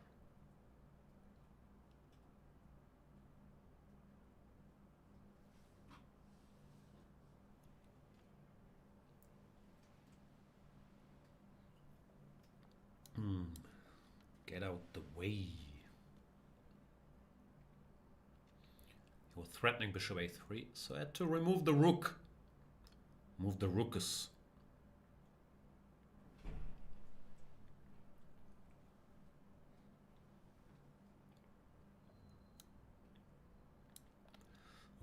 Get out the way. You're threatening bishop a3, so I had to remove the rook. Move the rookus.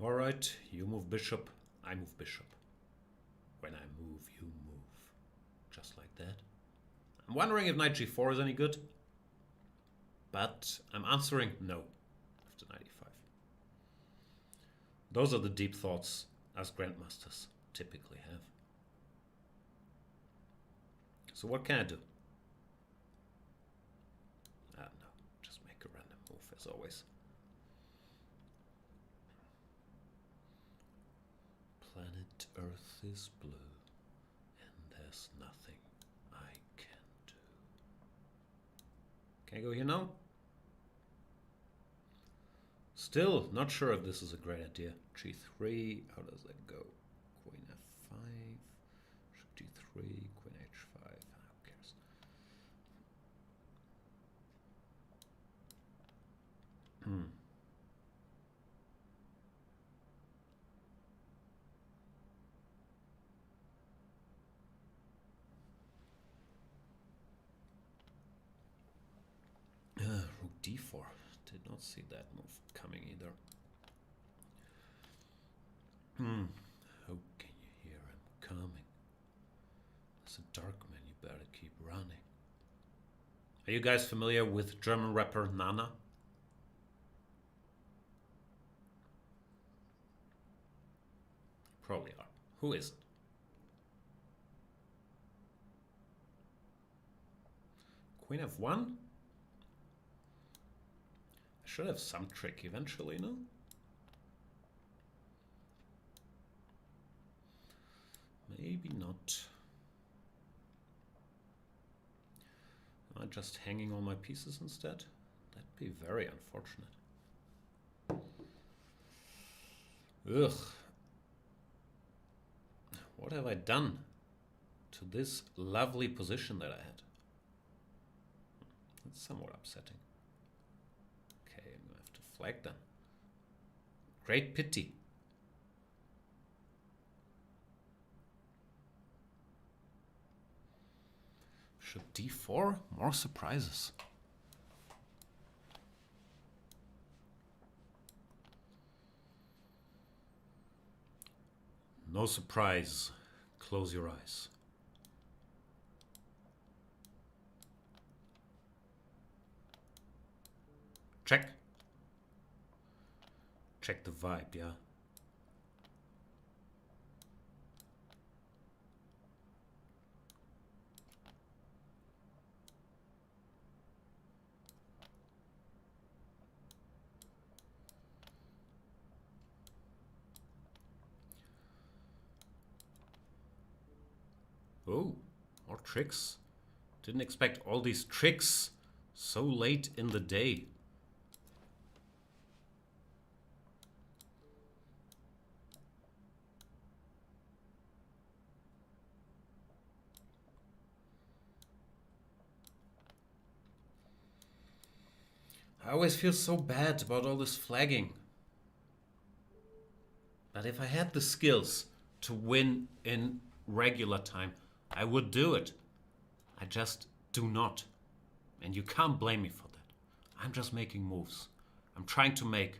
Alright, you move bishop, I move bishop. When I move, you move. Just like that. I'm wondering if knight g4 is any good. But I'm answering no after knight e5. Those are the deep thoughts as grandmasters typically have. So what can I do? No, just make a random move as always. Planet Earth is blue, and there's nothing I can do. Can I go here now? Still not sure if this is a great idea. g3, how does that go? Queen f5, d3, queen h5, who cares? Rook d4. Did not see that move coming either. How can you hear him coming? There's a dark man, you better keep running. Are you guys familiar with German rapper Nana? Probably are. Who isn't? Queen f1? I should have some trick eventually, no? Maybe not. Am I just hanging all my pieces instead? That'd be very unfortunate. Ugh. What have I done to this lovely position that I had? It's somewhat upsetting. Okay, I'm gonna have to flag then. Great pity. Should d4? More surprises. No surprise. Close your eyes. Check. Check the vibe, yeah. Oh, more tricks. Didn't expect all these tricks so late in the day. I always feel so bad about all this flagging. But if I had the skills to win in regular time, I would do it. I just do not. And you can't blame me for that. I'm just making moves. I'm trying to make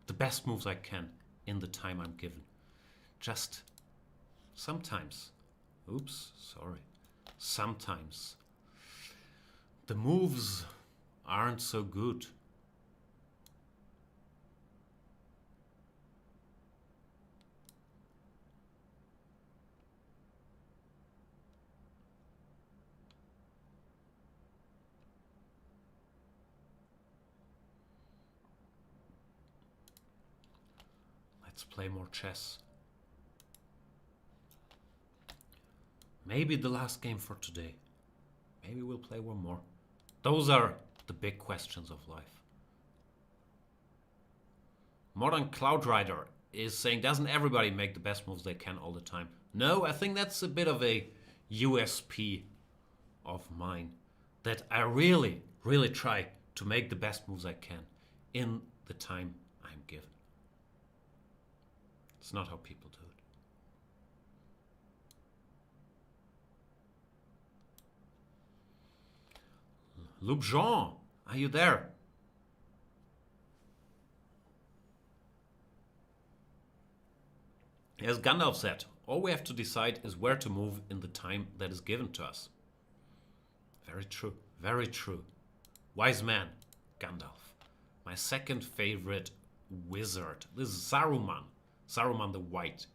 the best moves I can in the time I'm given. Just sometimes, sometimes the moves aren't so good. Let's play more chess. Maybe the last game for today. Maybe we'll play one more. Those are the big questions of life. Modern Cloud Rider is saying, doesn't everybody make the best moves they can all the time? No, I think that's a bit of a USP of mine. That I really, really try to make the best moves I can in the time I'm given. It's not how people do it. Loup Jean, are you there? As Gandalf said, all we have to decide is where to move in the time that is given to us. Very true, very true. Wise man, Gandalf. My second favorite wizard. This is Saruman. Saruman the White.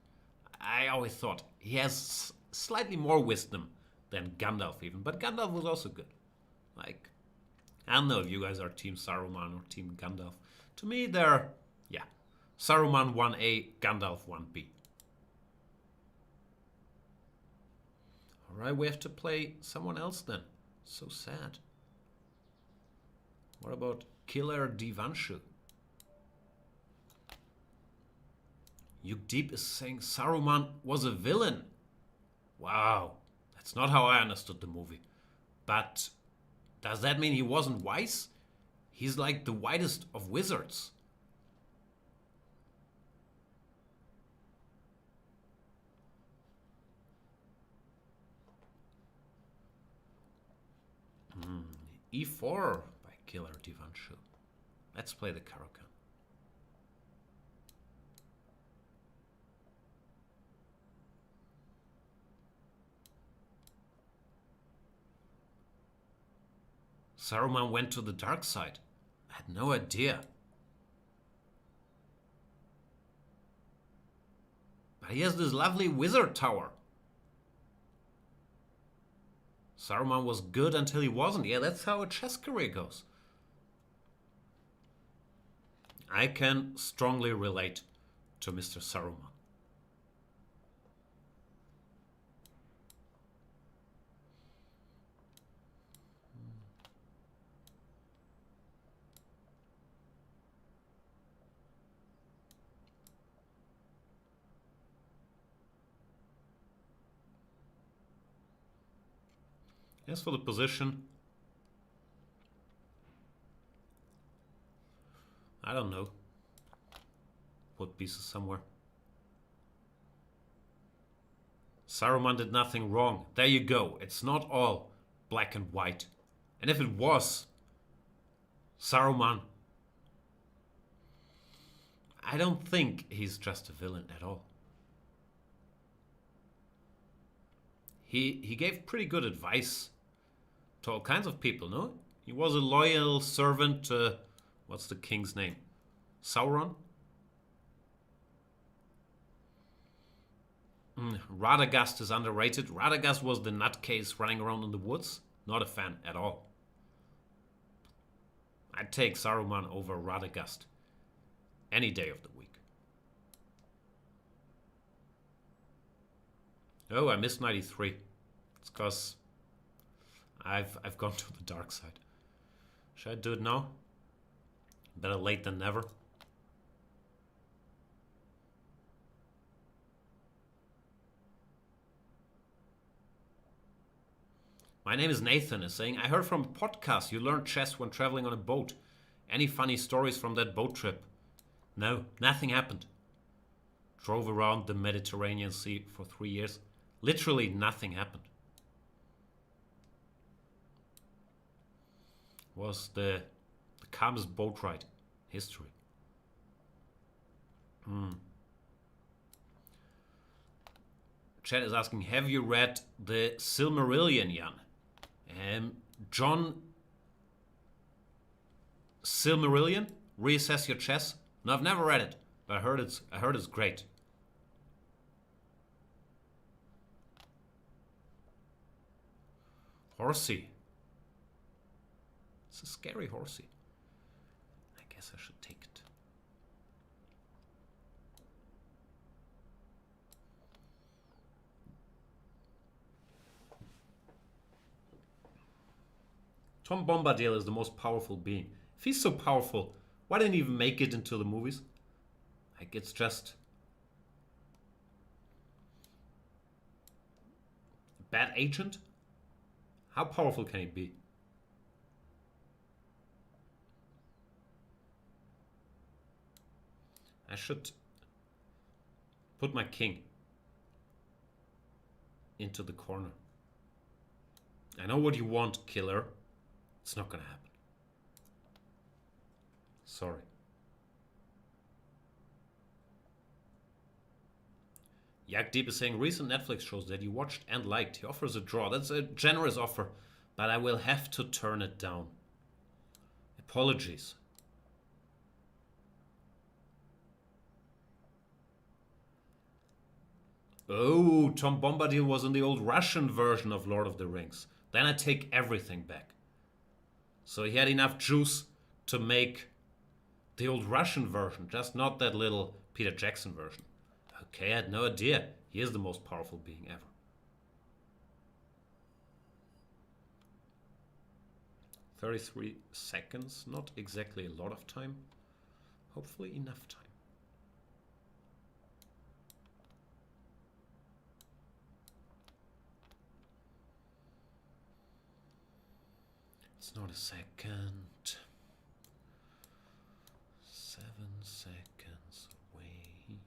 I always thought he has slightly more wisdom than Gandalf even, but Gandalf was also good. Like, I don't know if you guys are Team Saruman or Team Gandalf. To me, they're, yeah, Saruman 1A, Gandalf 1B. Alright, we have to play someone else then. So sad. What about Killer Divanshu? Yukdeep is saying Saruman was a villain. Wow, that's not how I understood the movie. But does that mean he wasn't wise? He's like the whitest of wizards. E4 by Killer Divanshu. Let's play the Karakan. Saruman went to the dark side. I had no idea. But he has this lovely wizard tower. Saruman was good until he wasn't. Yeah, that's how a chess career goes. I can strongly relate to Mr. Saruman. As for the position, I don't know. Put pieces somewhere. Saruman did nothing wrong. There you go. It's not all black and white. And if it was, Saruman, I don't think he's just a villain at all. He gave pretty good advice to all kinds of people, no? He was a loyal servant to, what's the king's name? Sauron? Radagast is underrated. Radagast was the nutcase running around in the woods. Not a fan at all. I'd take Saruman over Radagast any day of the week. Oh, I missed 93. It's because I've gone to the dark side. Should I do it now? Better late than never. My name is Nathan is saying, I heard from a podcast you learned chess when traveling on a boat. Any funny stories from that boat trip? No, nothing happened. Drove around the Mediterranean Sea for 3 years. Literally nothing happened. Was the calmest boat ride in history. Chad is asking, have you read the Silmarillion, Jan? John Silmarillion? Reassess your chess? No, I've never read it, but I heard it's great. Horsey. It's a scary horsey. I guess I should take it. Tom Bombadil is the most powerful being. If he's so powerful, why didn't he even make it into the movies? Like, it's just a bad agent? How powerful can he be? I should put my king into the corner. I know what you want, killer. It's not gonna happen. Sorry. Yak Deep is saying recent Netflix shows that you watched and liked. He offers a draw. That's a generous offer, but I will have to turn it down. Apologies. Oh, Tom Bombadil was in the old Russian version of Lord of the Rings. Then I take everything back. So he had enough juice to make the old Russian version, just not that little Peter Jackson version. Okay, I had no idea. He is the most powerful being ever. 33 seconds, not exactly a lot of time. Hopefully enough time. It's not a second. 7 seconds away.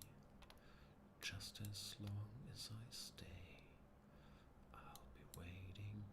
Just as long as I stay, I'll be waiting.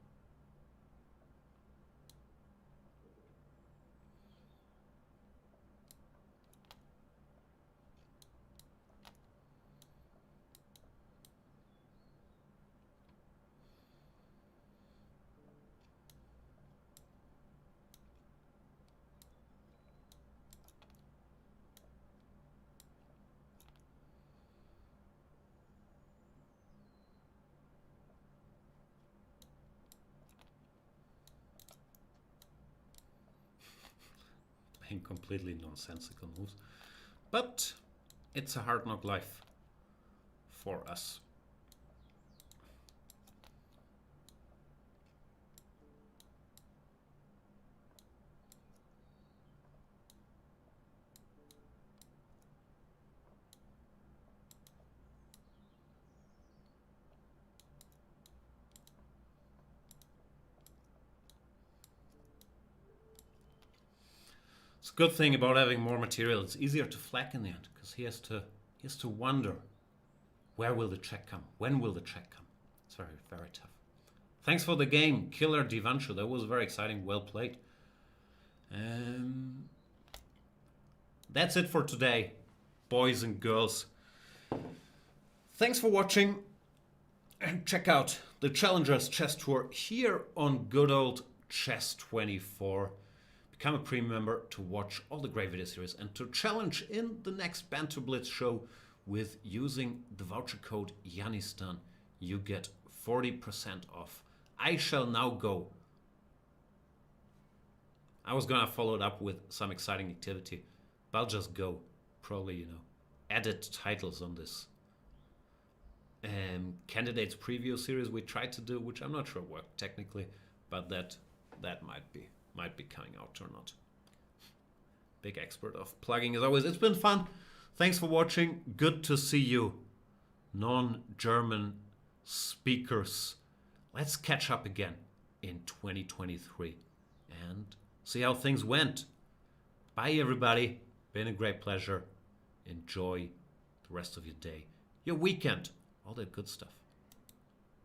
Completely nonsensical moves, but it's a hard knock life for us. It's a good thing about having more material. It's easier to flag in the end because he has to wonder, where will the check come? When will the check come? It's very, very tough. Thanks for the game, Killer Divanshu. That was very exciting. Well played. That's it for today, boys and girls. Thanks for watching. And check out the Challengers Chess Tour here on good old Chess24. Become a premium member to watch all the great video series and to challenge in the next Banter Blitz show with using the voucher code Yanistan. You get 40% off. I shall now go. I was gonna follow it up with some exciting activity, but I'll just go. Probably, edit titles on this candidates preview series we tried to do, which I'm not sure worked technically, but that might be coming out or not. Big expert of plugging as always. It's been fun. Thanks for watching. Good to see you, non-German speakers. Let's catch up again in 2023 and see how things went. Bye, everybody. Been a great pleasure. Enjoy the rest of your day, your weekend, all that good stuff.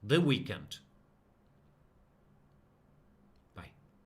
The weekend.